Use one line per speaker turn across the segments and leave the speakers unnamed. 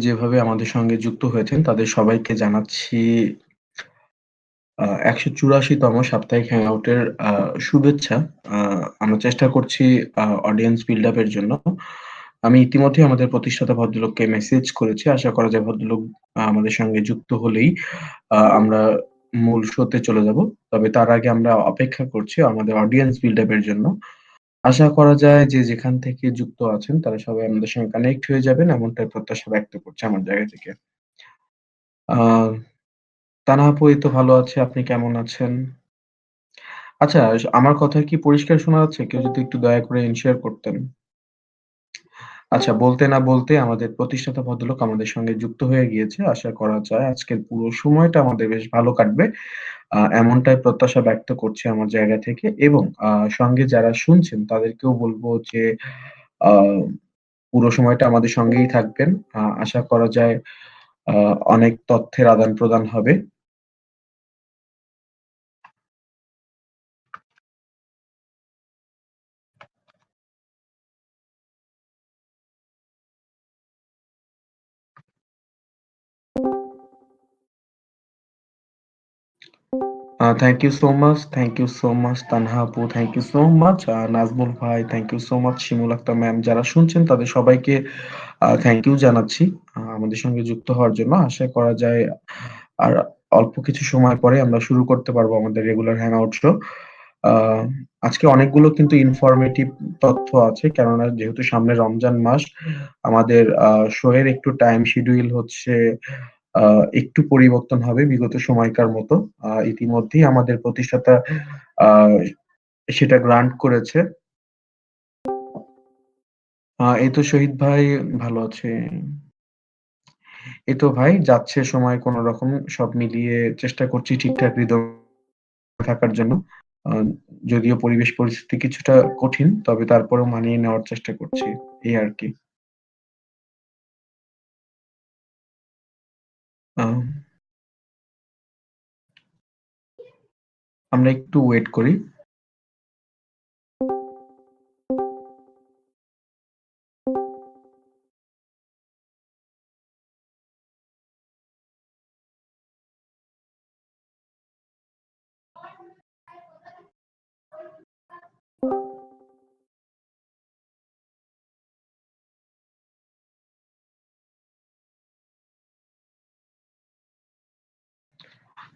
যেভাবে আমাদের সঙ্গে যুক্ত হয়েছেন তাদের সবাইকে জানাচ্ছি ১৮৪ তম সাপ্তাহিক হ্যাংআউটের শুভেচ্ছা। আ আমরা চেষ্টা করছি অডিয়েন্স বিল্ড আপ এর জন্য। আমি ইতিমধ্যেই আমাদের প্রতিষ্ঠাতা ভদ্রলোককে মেসেজ করেছি। আশা করা যায় ভদ্রলোক আমাদের সঙ্গে যুক্ত হলেই আমরা মূল শোতে চলে যাব। তবে তার আগে আমরা অপেক্ষা করছি আমাদের অডিয়েন্স বিল্ড আপ এর জন্য। আশা করা যায় যে যেখান থেকে যুক্ত আছেন তারা সবাই আমাদের সঙ্গে কানেক্ট হয়ে যাবেন এমনটাই প্রত্যাশা ব্যক্ত করছি আমার জায়গা থেকে। আ তানহা আপু এই তো ভালো আছি। আপনি কেমন আছেন? আচ্ছা, আমার কথা কি পরিষ্কার শোনা যাচ্ছে? কেউ যদি একটু দয়া করে এনশিওর করতেন। আচ্ছা, বলতে না বলতে আমাদের প্রতিষ্ঠাতা ভদ্রলোক আমাদের সঙ্গে যুক্ত হয়ে গিয়েছে। আশা করা যায় আজকের পুরো সময়টা আমাদের বেশ ভালো কাটবে। এমনটাই প্রত্যাশা ব্যক্ত করছি আমার জায়গা থেকে এবং সঙ্গে যারা শুনছেন তাদেরকেও বলব যে আ পুরো সময়টা আমাদের সঙ্গেই থাকবেন। আশা করা যায় আ অনেক তথ্যের আদান-প্রদান হবে। Thank you so much, thank you so much Tanha আপু, thank you so much Nazmul ভাই, thank you so much Shimul Akter ma'am. যারা শুনছেন তাদের সবাইকে থ্যাংক ইউ জানাচ্ছি আমাদের সঙ্গে যুক্ত হওয়ার জন্য। আশা করা যায় আর অল্প কিছু সময় পরে আমরা শুরু করতে পারবো আমাদের রেগুলার হ্যাংআউট শো। আ আজকে অনেকগুলো কিন্তু ইনফরমেটিভ তথ্য আছে। কেননা যেহেতু সামনে রমজান মাস, আমাদের শো এর একটু টাইম শিডিউল হচ্ছে আ একটু পরিবর্তন হবে বিগত সময়কার মতো। ইতিমধ্যেই আমাদের প্রতিষ্ঠাতা আ সেটা গ্রান্ট করেছে। এই তো শহীদ ভাই ভালো আছি। এই তো ভাই যাচ্ছে সময় কোনরকম সব মিলিয়ে চেষ্টা করছি ঠিকঠাক হৃদয় থাকার জন্য। আ যদিও পরিবেশ পরিস্থিতি কিছুটা কঠিন, তবে তারপরেও মানিয়ে নেওয়ার চেষ্টা করছি। এই আরকি। আ আমরা একটু ওয়েট করি।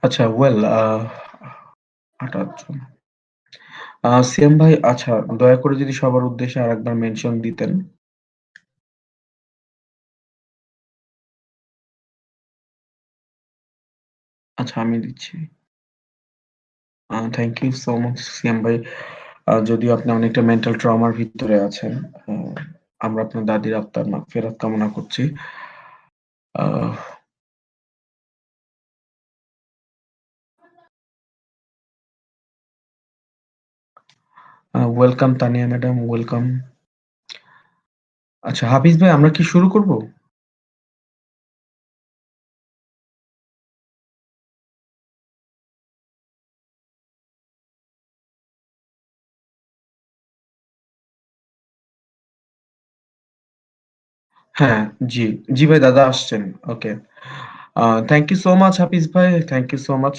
আচ্ছা ওয়েল ৮ জন। সিয়াম ভাই আচ্ছা দয়া করে যদি সবার উদ্দেশ্যে আরেকবার মেনশন দিতেন। আচ্ছা আমি দিচ্ছি। থ্যাংক ইউ সো মাচ সিয়াম ভাই। যদিও আপনি অনেকটা মেন্টাল ট্রমার ভিতরে আছেন। আ আমরা আপনার দাদির আত্মার মাগফিরাত কামনা করছি। আহ ওয়েলকাম তানিয়া ম্যাডাম, ওয়েলকাম। আচ্ছা হাফিজ ভাই আমরা কি শুরু করব? হ্যাঁ, জি। জি ভাই দাদা আসছেন। Okay. Thank you so much Hafiz ভাই। Thank you so much.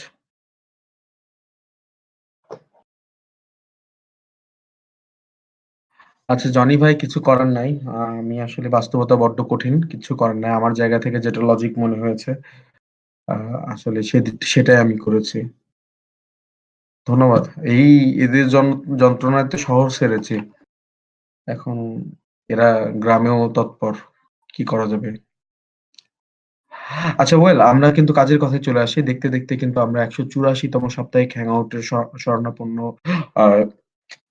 আচ্ছা জনি ভাই কিছু করার নাই। আমি আসলে বাস্তবতা বড্ড কঠিন। কিচ্ছু করার নাই। আমার জায়গা থেকে যেটা লজিক মনে হয়েছে আ আসলে সেটাই আমি করেছি। ধন্যবাদ। এই এদের যন্ত্রণায় তো শহর ছেড়েছি। এখন এরা গ্রামেও তৎপর। কি করা যাবে? আচ্ছা ওয়েল আমরা কিন্তু কাজের কথায় চলে আসি। দেখতে, দেখতে কিন্তু আমরা ১৮৪ তম সাপ্তাহিক হ্যাংআউট এর শরণাপন্ন আ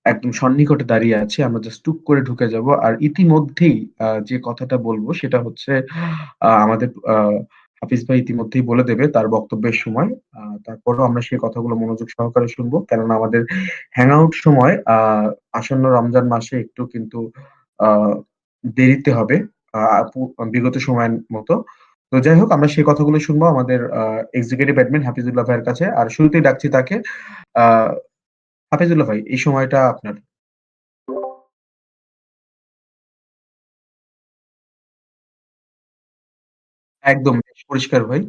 একদম সন্নিকটে দাঁড়িয়ে আছি। আমরা জাস্ট টুক করে ঢুকে যাব। আর ইতিমধ্যেই যে কথাটা বলব সেটা হচ্ছে আমাদের হাফিজ ভাই ইতিমধ্যেই বলে দেবে তার বক্তব্যের সময়। তারপরেও আমরা সেই কথাগুলো মনোযোগ সহকারে শুনবো। কেননা আমাদের হ্যাংআউট সময় আসন্ন রমজান মাসে একটু কিন্তু আ দেরিতে হবে। বিগত সময়ের মতো। তো যাই হোক আমরা সেই কথাগুলো শুনবো আমাদের এক্সিকিউটিভ অ্যাডমিন হাফিজুল্লাহ ভাইয়ের কাছে। আর শুরুতেই ডাকছি তাকে। আ হাফিজুল্লাহ ভাই এই সময়টা আপনার। একদম বেশ পরিষ্কার ভাই।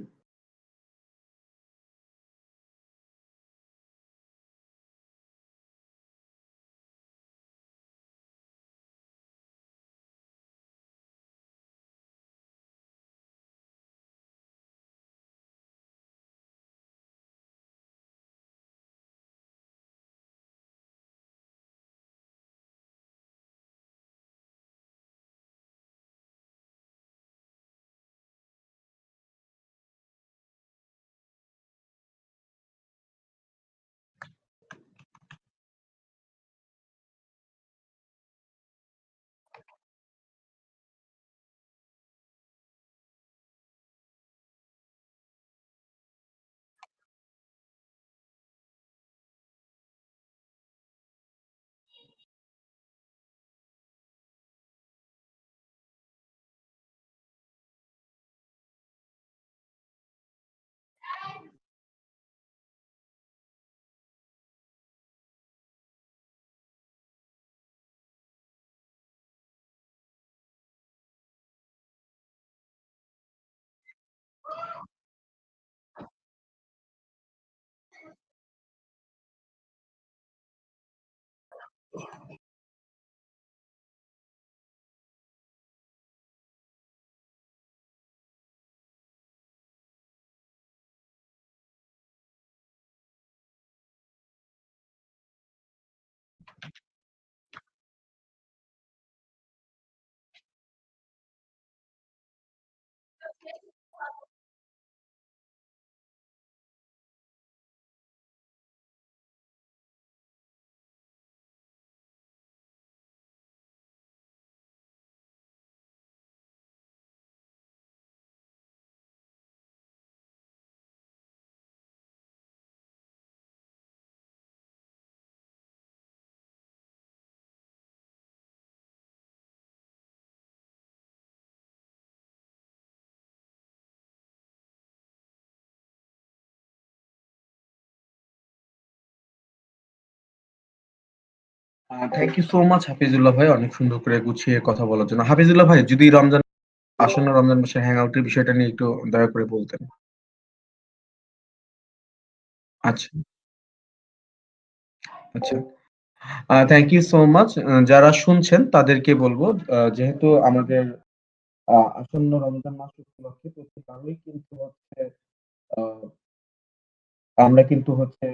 Thank you so much Hafizullah ভাই অনেক সুন্দর করে গুছিয়ে কথা বলার জন্য। হাফিজুল্লাহ ভাই যদি আসন্ন রমজান মাসের হ্যাং আউট এর বিষয়টা নিয়ে একটু দয়া করে বলতেন। আচ্ছা, আচ্ছা। Thank you so much. যারা শুনছেন তাদেরকে বলব যেহেতু আমাদের আসন্ন রমজান মাস উপলক্ষে প্রতি বারই কিন্তু হচ্ছে আ আমরা কিন্তু হচ্ছে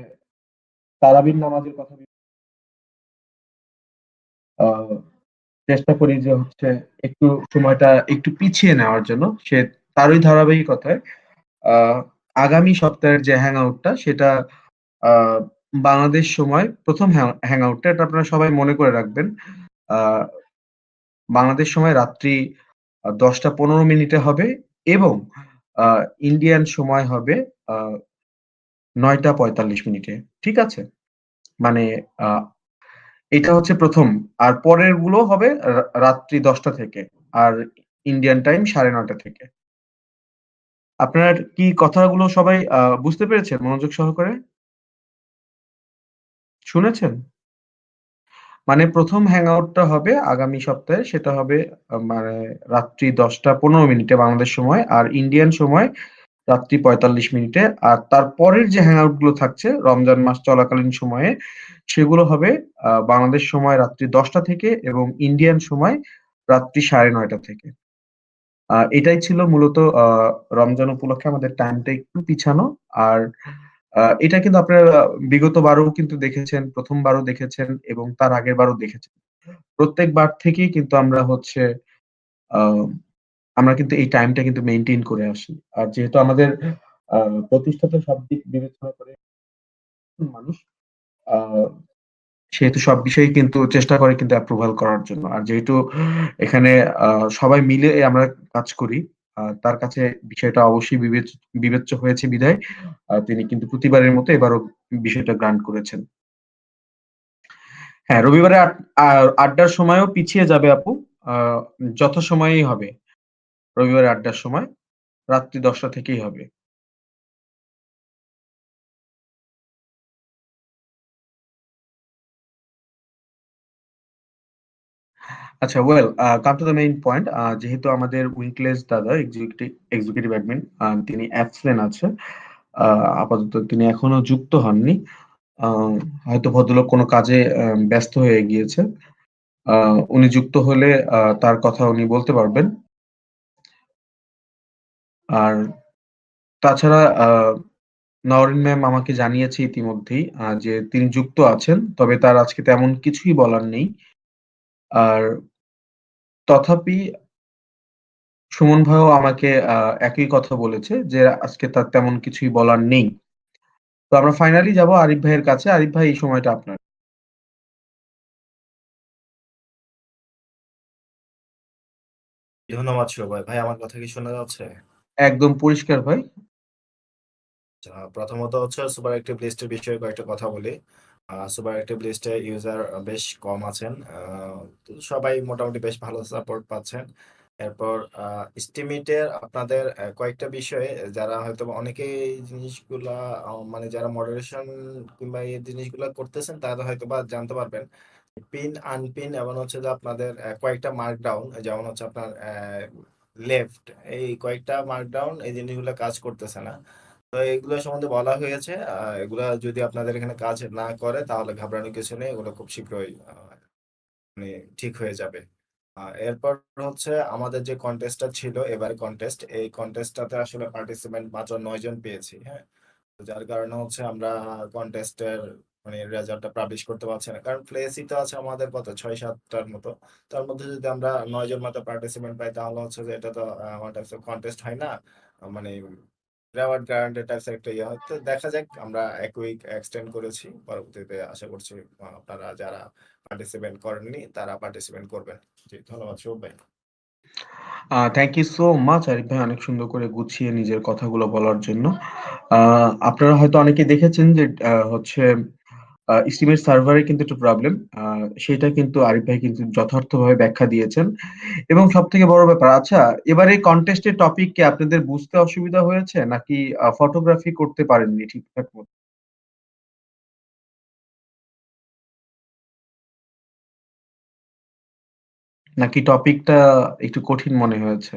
তারাবির নামাজের কথা আ চেষ্টা করি যে হচ্ছে একটু সময়টা একটু পিছিয়ে নেওয়ার জন্য। তারই ধারাবাহিকতায় আ আগামী সপ্তাহের যে হ্যাং আউটটা সেটা আ বাংলাদেশ সময় ১ম হ্যাং আউটটা এটা আপনারা সবাই মনে করে রাখবেন। আ বাংলাদেশ সময় রাত্রি ১০টা ১৫ মিনিটে হবে এবং আ ইন্ডিয়ান সময় হবে আ ৯টা ৪৫ মিনিটে। ঠিক আছে? মানে আ এটা হচ্ছে ১ম। আর পরেরগুলো হবে রাত্রি ১০টা থেকে। আর ইন্ডিয়ান টাইম ৯:৩০ থেকে। আপনার কি কথাগুলো সবাই বুঝতে পেরেছেন মনোযোগ সহকারে? শুনেছেন? মানে ১ম হ্যাংআউটটা হবে আগামী সপ্তাহে। সেটা হবে মানে রাত্রি ১০টা ১৫ মিনিটে বাংলাদেশ সময়। আর ইন্ডিয়ান সময় রাত্রি ৪৫ মিনিটে। আর তার পরের যে হ্যাংআউট গুলো থাকছে রমজান মাস চলাকালীন সময়ে, সেগুলো হবে বাংলাদেশ সময় রাত্রি ১০টা থেকে এবং ইন্ডিয়ান সময় রাত্রি ৯:৩০ থেকে। এটাই ছিল মূলত রমজান উপলক্ষে আমাদের টাইমটা একটু পিছানো। আর এটা কিন্তু আপনারা বিগত বারেও কিন্তু দেখেছেন, ১ম বারও দেখেছেন এবং তার আগের বারও দেখেছেন। প্রত্যেকবার থেকেই কিন্তু আমরা হচ্ছে আ আমরা কিন্তু এই টাইমটা কিন্তু মেইনটেইন করে আসি। আর যেহেতু আমাদের আ প্রতিষ্ঠাতা সব দিক বিবেচনা করে মানুষ আ সেহেতু সব বিষয়েই কিন্তু চেষ্টা করে কিন্তু অ্যাপ্রুভাল করার জন্য। আর যেহেতু এখানে আ সবাই মিলে আমরা কাজ করি, তার কাছে বিষয়টা অবশ্যই বিবেচ্য হয়েছে বিধায় তিনি কিন্তু প্রতিবারের মতো এবারও বিষয়টা গ্রান্ট করেছেন। হ্যাঁ, রবিবারে আ আড্ডার সময়ও পিছিয়ে যাবে আপু। আ যথাসময়েই হবে। রবিবারে আড্ডার সময় রাত্রি ১০টা থেকেই হবে। আচ্ছা well come to the main point. যেহেতু আমাদের উইংক্লেস দাদা এক্সিকিউটিভ অ্যাডমিন তিনি অ্যাবসেন্ট আছে। আপাতত তিনি এখনো যুক্ত হননি। আ হয়তো ভদ্রলোক কোনো কাজে ব্যস্ত হয়ে গিয়েছে। উনি যুক্ত হলে তার কথা উনি বলতে পারবেন। আর তাছাড়া নওরিন ম্যাম আমাকে জানিয়েছে ইতিমধ্যেই যে তিনি যুক্ত আছেন। তবে তার আজকে তেমন কিছুই বলার নেই। আর তথাপি সুমন ভাইও আমাকে একই কথা বলেছে যে আজকে তার তেমন কিছুই বলার নেই। তো আমরা ফাইনালি যাবো আরিফ ভাইয়ের কাছে। আরিফ ভাই এই সময়টা আপনার।
ধন্যবাদ শুভ ভাই। ভাই আমার কথা কি শোনা যাচ্ছে?
একদম পরিষ্কার ভাই।
প্রথমত হচ্ছে সুপার অ্যাক্টিভ লিস্টের বিষয়ে কয়েকটা কথা বলি। সুপার অ্যাক্টিভ লিস্টে ইউজার বেশ কম আছেন। তো সবাই মোটামুটি বেশ ভালো সাপোর্ট পাচ্ছেন। এরপর স্টিমিটের আপনাদের কয়েকটা বিষয়ে যারা হয়তোবা অনেকেই এই জিনিসগুলা মানে যারা মডারেশন কিংবা এই জিনিসগুলা করতেছেন তারা হয়তোবা জানতে পারবেন। পিন, আনপিন এবং হচ্ছে যে আপনাদের কয়েকটা মার্কডাউন যেমন হচ্ছে আপনার লেফট এই কয়েকটা মার্কডাউন এই জিনিসগুলো কাজ করতেছে না। তো এগুলো সম্বন্ধে বলা হয়েছে। এগুলা যদি আপনাদের এখানে কাজ না করে তাহলে ঘাবড়ানোর কিছু নেই। এগুলো খুব শীঘ্রই মানে ঠিক হয়ে যাবে। এরপর হচ্ছে আমাদের যে কনটেস্টটা ছিল এবারে কনটেস্ট, এই কনটেস্টটাতে আসলে পার্টিসিপেন্ট মাত্র ৯ জন পেয়েছি। হ্যাঁ? তো যার কারণে হচ্ছে আমরা কনটেস্টের মানে রেজাল্টটা পাবলিশ করতে পারছি না। কারণ প্লেসই তো আছে আমাদের কত ৬-৭ টার মতো। তার মধ্যে যদি আমরা ৯ জন মাত্র পার্টিসিপেন্ট পাই তাহলে হচ্ছে যে এটা তো আমার টাইপস অফ কনটেস্ট হয় না। মানে রেওয়ার্ড গ্যারান্টি টাইপস একটা ইয়ে হয়। তো দেখা যাক আমরা ১ উইক এক্সটেন্ড করেছি। পরবর্তীতে আশা করছি আপনারা যারা পার্টিসিপেন্ট করেননি তারা পার্টিসিপেন্ট করবেন। জি, ধন্যবাদ শুভ ভাই।
Thank you so much Arif ভাই অনেক সুন্দর করে গুছিয়ে নিজের কথাগুলো বলার জন্য। আ আপনারা হয়তো অনেকেই দেখেছেন যে হচ্ছে স্টিমের সার্ভারে কিন্তু একটু প্রবলেম। আ সেটা কিন্তু আরিফ ভাই কিন্তু যথার্থভাবে ব্যাখ্যা দিয়েছেন। এবং সবথেকে বড় ব্যাপার আচ্ছা এবারে কনটেস্ট এর টপিক কি আপনাদের বুঝতে অসুবিধা হয়েছে? নাকি ফটোগ্রাফি করতে পারেননি ঠিকঠাক মতো? নাকি টপিকটা একটু কঠিন মনে হয়েছে?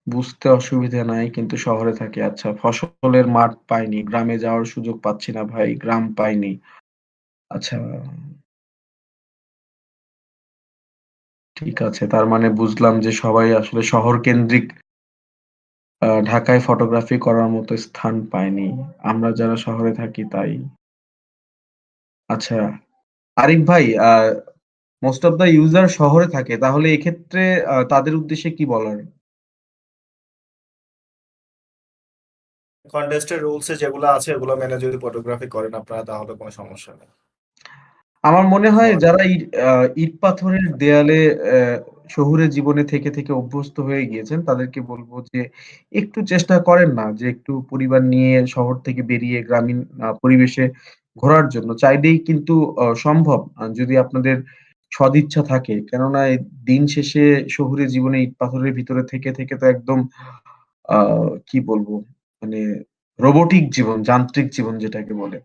বুঝতে অসুবিধা নাই কিন্তু শহরে থাকি। আচ্ছা ফসলের মাঠ পাইনি। গ্রামে যাওয়ার সুযোগ পাচ্ছি না ভাই। গ্রাম পাইনি। আচ্ছা ঠিক আছে। তার মানে বুঝলাম যে সবাই আসলে শহর কেন্দ্রিক ঢাকায় ফটোগ্রাফি করার মতো স্থান পায়নি। আমরা যারা শহরে থাকি তাই। আচ্ছা আরিফ ভাই মোস্ট অফ দ্যা ইউজার শহরে থাকে। তাহলে এক্ষেত্রে তাদের উদ্দেশ্যে কি বলার?
কনটেস্টের রুলস এ যেগুলো আছে ওগুলো মেনে যদি ফটোগ্রাফি করেন আপনারা তাহলে কোনো সমস্যা নেই।
আমার মনে হয়
ধন্যবাদ।
যারা ইট পাথরের দেয়ালে শহুরে জীবনে থেকে অভ্যস্ত হয়ে গিয়েছেন তাদেরকে বলব যে একটু চেষ্টা করেন না যে একটু পরিবার নিয়ে শহর থেকে বেরিয়ে গ্রামীণ পরিবেশে ঘোরার জন্য। চাইলেই কিন্তু সম্ভব যদি আপনাদের সদিচ্ছা থাকে। কেননা দিন শেষে শহুরে জীবনে ইট পাথরের ভিতরে থেকে তো একদম আ কি বলবো? মানে রোবটিক জীবন, যান্ত্রিক জীবন যেটাকে বলে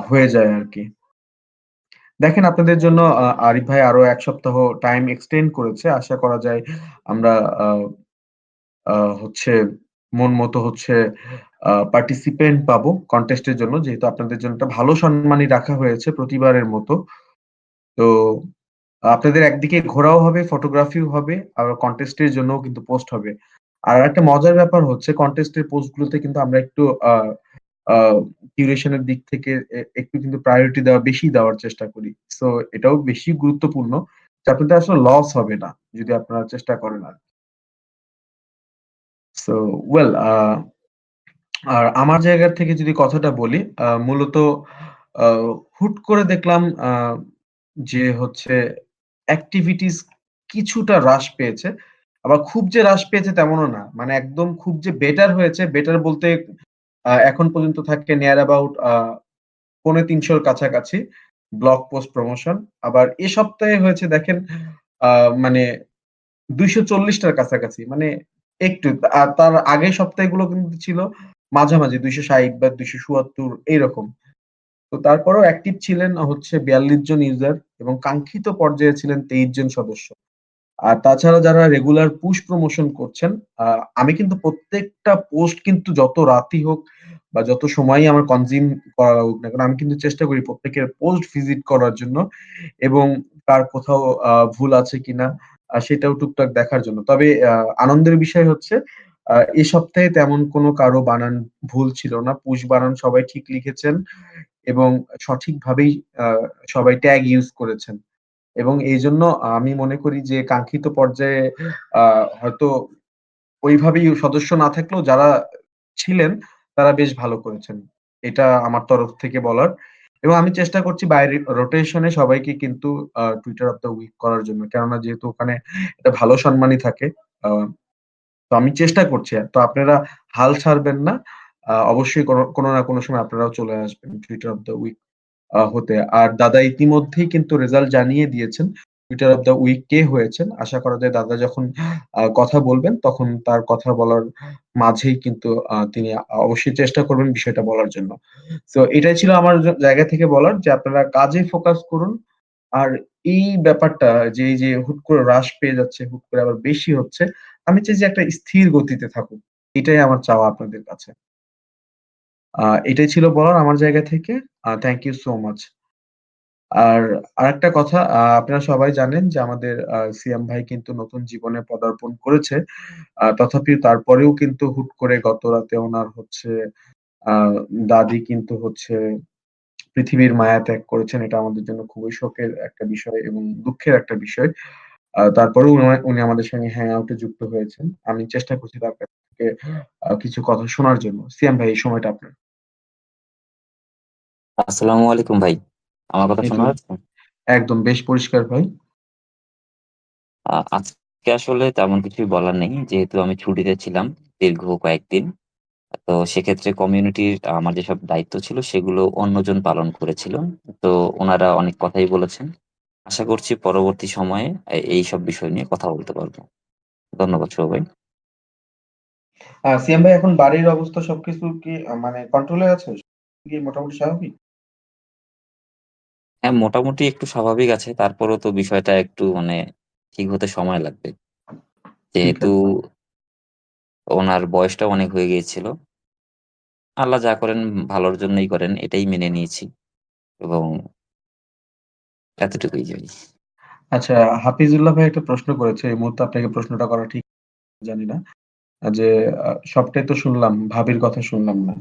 হয়ে যায় আরকি। দেখেন আপনাদের জন্য আরিফ ভাই আরো ১ সপ্তাহ টাইম এক্সটেন্ড করেছে। আশা করা যায় আমরা আ আ হচ্ছে মন মতো হচ্ছে পার্টিসিপেন্ট পাবো কনটেস্ট এর জন্য। যেহেতু আপনাদের জন্য একটা ভালো সম্মানই রাখা হয়েছে প্রতিবারের মতো। তো আপনাদের একদিকে ঘোরাও হবে, ফটোগ্রাফিও হবে, আবার কনটেস্ট এর জন্যও কিন্তু পোস্ট হবে। আর একটা মজার ব্যাপার হচ্ছে কনটেস্ট এর পোস্ট গুলোতে কিন্তু আমরা একটু আ আ কিউরেশন এর দিক থেকে একটু কিন্তু প্রায়োরিটি বেশি দেওয়ার চেষ্টা করি। সো এটাও বেশি গুরুত্বপূর্ণ যে আপনাদের আসলে লস হবে না যদি আপনারা চেষ্টা করেন সো ওয়েল আর আমার জায়গা থেকে যদি কথাটা বলি, মূলত আ হুট করে দেখলাম যে হচ্ছে এক্টিভিটিস কিছুটা হ্রাস পেয়েছে। আবার খুব যে হ্রাস পেয়েছে তেমনও না। মানে একদম খুব যে বেটার হয়েছে, বেটার বলতে এখন পর্যন্ত থাকে নিয়ার অ্যাবাউট ৩৫০ র কাছাকাছি ব্লগ পোস্ট প্রমোশন। আবার এ সপ্তাহে হয়েছে দেখেন আ মানে ২৪০ টার কাছাকাছি। মানে একটু তার আগের সপ্তাহগুলো কিন্তু ছিল মাঝামাঝি 260 বা 274 এইরকম। তো তারপরেও অ্যাক্টিভ ছিলেন হচ্ছে 42 জন ইউজার এবং কাঙ্ক্ষিত পর্যায়ে ছিলেন 23 জন সদস্য। আর তাছাড়া যারা রেগুলার পুশ প্রমোশন করছেন, আমি কিন্তু প্রত্যেকটা পোস্ট কিন্তু যত রাতই হোক বা যত সময়ই আমার কনজিউম করা হোক না কেন, আমি কিন্তু চেষ্টা করি প্রত্যেকের পোস্ট ভিজিট করার জন্য এবং কার কোথাও ভুল আছে কিনা সেটাও টুকটাক দেখার জন্য। তবে আনন্দের বিষয় হচ্ছে এ সপ্তাহে তেমন কোনো কারো বানান ভুল ছিল না। পুশ বানান সবাই ঠিক লিখেছেন এবং সঠিকভাবেই আ সবাই ট্যাগ ইউজ করেছেন। এবং এইজন্য আমি মনে করি যে কাঙ্ক্ষিত পর্যায়ে আ হয়তো ওইভাবেই সদস্য না থাকলেও যারা ছিলেন তারা বেশ ভালো করেছেন। এটা আমার তরফ থেকে বলার। এবং আমি চেষ্টা করছি বাইরে রোটেশনে সবাইকে কিন্তু টুইটার অফ দ্যা উইক করার জন্য। কেননা যেহেতু ওখানে একটা ভালো সম্মানই থাকে। আ তো আমি চেষ্টা করছি। তো আপনারা হাল ছাড়বেন না। অবশ্যই কোনো না কোনো সময় আপনারাও চলে আসবেন টুইটার অফ দ্যা উইক হতে। আর দাদা ইতিমধ্যেই কিন্তু রেজাল্ট জানিয়ে দিয়েছেন। টুইটার অফ দ্যা উইক কে হয়েছেন। আশা করা যায় দাদা যখন কথা বলবেন তখন তার কথা বলার মাঝেই কিন্তু তিনি অবশ্যই চেষ্টা করবেন বিষয়টা বলার জন্য। সো এটাই ছিল আমার জায়গা থেকে বলার যে আপনারা কাজে ফোকাস করুন। আর এই ব্যাপারটা যে এই যে হুট করে হ্রাস পেয়ে যাচ্ছে, হুট করে আবার বেশি হচ্ছে, আমি চাই যে একটা স্থির গতিতে থাকুক। এটাই আমার চাওয়া আপনাদের কাছে। এটাই ছিল বলার আমার জায়গা থেকে। Thank you so much. আর আরেকটা কথা আপনারা সবাই জানেন যে আমাদের সিয়াম ভাই কিন্তু নতুন জীবনে পদার্পণ করেছে। তথাপি তারপরেও কিন্তু হুট করে গত রাতে উনার হচ্ছে আ দাদি কিন্তু হচ্ছে পৃথিবীর মায়া ত্যাগ করেছেন। এটা আমাদের জন্য খুবই শোকের একটা বিষয় এবং দুঃখের একটা বিষয়। তারপরেও উনি আমাদের সঙ্গে হ্যাং আউট এ যুক্ত হয়েছেন। আমি চেষ্টা করছি তার কাছ থেকে কিছু কথা শোনার জন্য। সিয়াম ভাই এই সময়টা আপনার।
আসসালামু আলাইকুম ভাই। আমার কথা
এই তো
শোনা যাচ্ছে?
একদম বেশ পরিষ্কার ভাই।
আজকে আসলে তেমন কিছুই বলার নেই। যেহেতু আমি ছুটিতে ছিলাম দীর্ঘ কয়েকদিন। তো সেক্ষেত্রে কমিউনিটির আমার যেসব দায়িত্ব ছিল সেগুলো অন্যজন পালন করেছিল। তো উনারা অনেক কথাই বলেছেন। আশা করছি পরবর্তী সময়ে এইসব বিষয় নিয়ে কথা বলতে পারব। ধন্যবাদ শুভ ভাই।
সিয়াম ভাই এখন বাড়ির অবস্থা সবকিছু কি মানে কন্ট্রোলে আছে? কি মোটামুটি স্বাভাবিক?
হ্যাঁ, মোটামুটি একটু স্বাভাবিক আছে। তারপরেও তো বিষয়টা একটু মানে ঠিক হতে সময় লাগবে।
ঠিক
যেহেতু
আছে।
ওনার বয়সটাও অনেক হয়ে গিয়েছিল। আল্লাহ যা করেন ভালোর জন্যই করেন এটাই মেনে নিয়েছি এবং এতটুকুই জানি।
আচ্ছা, হাফিজুল্লাহ ভাই একটা প্রশ্ন করেছে। এই মুহূর্তে আপনাকে প্রশ্নটা করা ঠিক জানি না। যে সবটাই তো শুনলাম, ভাবির কথা শুনলাম না।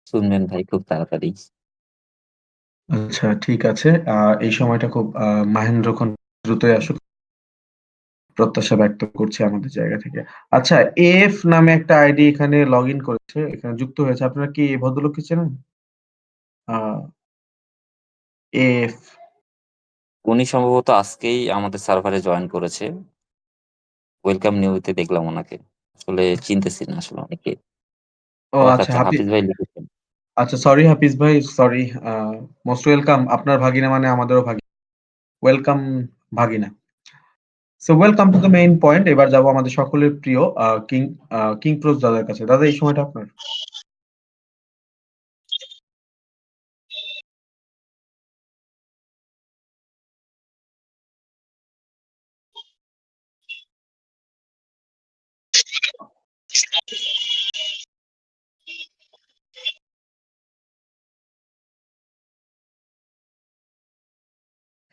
শুনবেন ভাই খুব তাড়াতাড়ি।
আচ্ছা ঠিক আছে। এই সময়টা খুব মাহেন্দ্রক্ষণ দ্রুতই আসুক। প্রত্যাশা ব্যক্ত করছি আমাদের জায়গা থেকে। আচ্ছা, এএফ নামে একটা আইডি এখানে লগইন করেছে, এখানে যুক্ত হয়েছে। আপনারা কি এই ভদ্রলোককে চেনেন? আ এএফ
উনি সম্ভবত আজকেই আমাদের সার্ভারে জয়েন করেছে। ওয়েলকাম নিউতে দেখলাম উনাকে। আসলে চিনতেছি না আসলে অনেকে।
ও
ও আচ্ছা,
আচ্ছা
আচ্ছা হাফিজ ভাই লিখেছেন।
আচ্ছা সরি হাফিজ ভাই, সরি। আ মোস্ট ওয়েলকাম। আপনার ভাগিনা মানে আমাদেরও ভাগিনা। ওয়েলকাম ভাগিনা। So welcome to the main point. এবার যাবো আমাদের সকলের প্রিয় কিং প্রোস দাদার কাছে। দাদা এই সময়টা আপনার।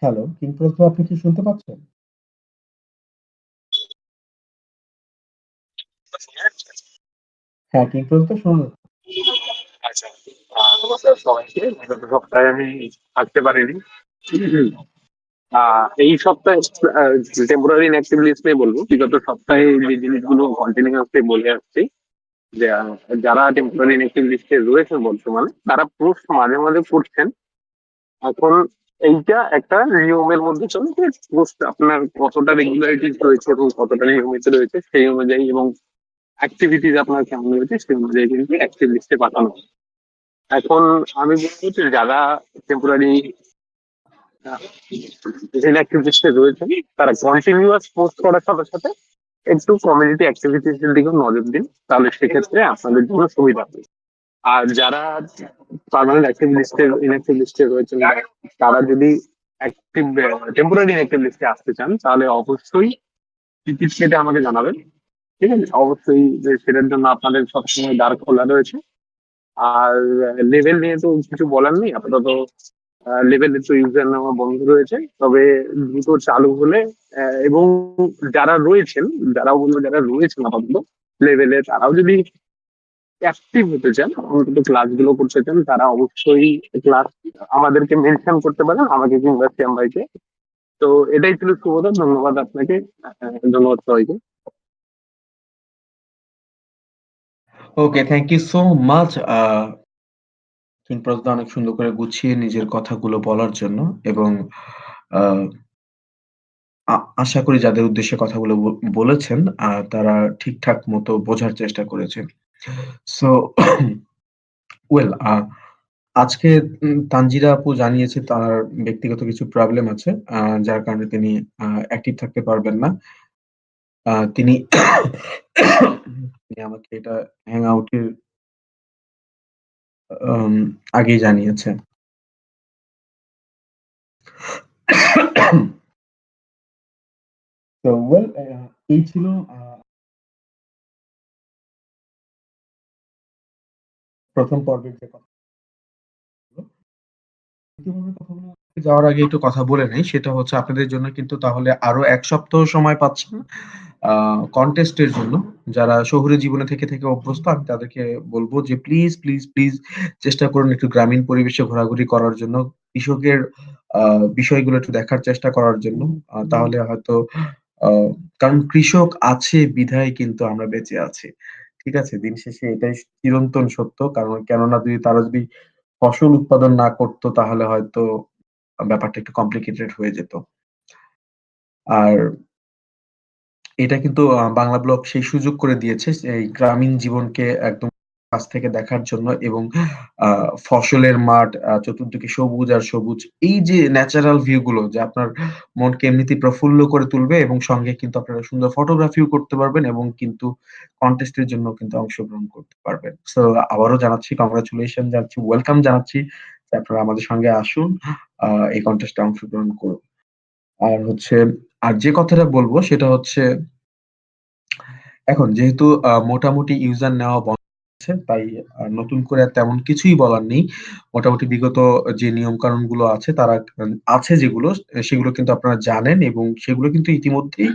হ্যালো, কিং প্রোস ভাই আপনি কি শুনতে পাচ্ছেন? হ্যাঁ, কিং প্রোস ভাই শোনা যাচ্ছে।
আচ্ছা। নমস্কার সবাইকে। বিগত সপ্তাহে আমি থাকতে পারিনি। এই সপ্তাহে টেম্পোরারি ইনঅ্যাক্টিভ লিস্ট নিয়ে বলবো। বিগত সপ্তাহে যে জিনিসগুলো কন্টিনিউয়াসলি বলে আসছি যে যারা টেম্পোরারি ইনঅ্যাক্টিভ লিস্টে রয়েছে বর্তমানে তারা পোস্ট মাঝে মাঝে করছেন। এখন এইটা একটা নিয়মের মধ্যে চলে যে পোস্ট আপনার কতটা রেগুলারিটি রয়েছে এবং কতটা নিয়মিত রয়েছে সেই অনুযায়ী এবং অ্যাক্টিভিটিস আপনার কেমন রয়েছে সেই অনুযায়ী কিন্তু অ্যাক্টিভ লিস্টে পাঠানো হয়। এখন আমি বলবো যে যারা টেম্পোরারি ইনঅ্যাক্টিভ লিস্টে রয়েছেন তারা কন্টিনিউয়াস পোস্ট করার সাথে সাথে একটু কমিউনিটি অ্যাক্টিভিটিস এর দিকেও নজর দিন, তাহলে সেক্ষেত্রে আপনাদের জন্য সুবিধা হবে। আর যারা পার্মানেন্ট অ্যাক্টিভ লিস্টে ইনঅ্যাক্টিভ লিস্টে রয়েছেন, বা তারা যদি অ্যাক্টিভ টেম্পোরারি ইনঅ্যাক্টিভ লিস্টে আসতে চান, তাহলে অবশ্যই টিকিট কেটে আমাকে জানাবেন। ঠিক আছে, অবশ্যই যে সেটার জন্য আপনাদের সবসময় দ্বার খোলা রয়েছে। আর লেভেল নিয়ে তো কিছু বলার নেই আপাতত। লেভেলে তো ইউজার নেওয়া বন্ধ রয়েছে, তবে দ্রুত চালু হলে এবং যারা রয়েছেন, যারা বলবো যারা রয়েছেন আপাতত লেভেলে, তারাও যদি অ্যাক্টিভ হতে চান, অন্তত ক্লাসগুলো করতে চান, তারা অবশ্যই ক্লাস আমাদেরকে মেনশন করতে পারেন, আমাকে কিংবা শ্যাম ভাইকে। তো এটাই ছিল শুভদা, ধন্যবাদ আপনাকে। ধন্যবাদ সবাইকে।
ওকে, থ্যাংক ইউ সো মাচ কিংপ্রসদা, অনেক সুন্দর করে গুছিয়ে নিজের কথাগুলো বলার জন্য। এবং আহ, আশা করি যাদের উদ্দেশ্যে কথাগুলো বলেছেন তারা ঠিকঠাক মতো বোঝার চেষ্টা করেছেন। সো ওয়েল, আজকে তানজিরা আপু জানিয়েছে তার ব্যক্তিগত কিছু প্রবলেম আছে, যার কারণে তিনি অ্যাক্টিভ থাকতে পারবেন না। তিনি তিনি আমাকে এটা হ্যাং আউটের আগেই জানিয়েছে। তো ওয়েল, এই ছিল প্রথম পর্বের যে কথা। দ্বিতীয় পর্বের কথাগুলো যাওয়ার আগে একটু কথা বলে নেই, সেটা হচ্ছে আপনাদের জন্য কিন্তু তাহলে আরো ১ সপ্তাহ সময় পাচ্ছেন কনটেস্টের জন্য। যারা শহুরে জীবনে থেকে থেকে অভ্যস্ত, আমি তাদেরকে বলব যে প্লিজ, প্লিজ, প্লিজ চেষ্টা করুন একটু গ্রামীণ পরিবেশে ঘোরাঘুরি করার জন্য। কৃষকের আ বিষয়গুলো একটু দেখার চেষ্টা করার জন্য। তাহলে হয়তো আ কারণ কৃষক আছে বিধায় কিন্তু আমরা বেঁচে আছি। ঠিক আছে? দিন শেষে এটাই চিরন্তন সত্য। কারণ কেননা তারা যদি ফসল উৎপাদন না করত, তাহলে হয়তো ব্যাপারটা একটু কমপ্লিকেটেড হয়ে যেত। আর এটা কিন্তু বাংলা ব্লগ সেই সুযোগ করে দিয়েছে এই গ্রামীণ জীবনকে একদম কাছ থেকে দেখার জন্য। এবং ফসলের মাঠ, চতুর্দিকে সবুজ আর সবুজ। এই যে ন্যাচারাল ভিউ গুলো যে আপনার মনকে এমনিতেই প্রফুল্ল করে তুলবে, এবং সঙ্গে কিন্তু আপনারা সুন্দর ফটোগ্রাফিও করতে পারবেন, এবং কিন্তু কনটেস্ট এর জন্য কিন্তু অংশগ্রহণ করতে পারবেন। সো আবারও জানাচ্ছি কংগ্রাচুলেশন জানাচ্ছি, ওয়েলকাম জানাচ্ছি যে আপনারা আমাদের সঙ্গে আসুন, এই কনটেস্টে অংশগ্রহণ করুন। আর হচ্ছে, আর যে কথাটা বলব সেটা হচ্ছে, এখন যেহেতু মোটামুটি ইউজার নেওয়া বন্ধ হচ্ছে, তাই নতুন করে আর তেমন কিছুই বলার নেই। মোটামুটি বিগত যে নিয়ম-কানুন গুলো আছে, তারা আছে যেগুলো, সেগুলো কিন্তু আপনারা জানেন, এবং সেগুলো কিন্তু ইতিমধ্যেই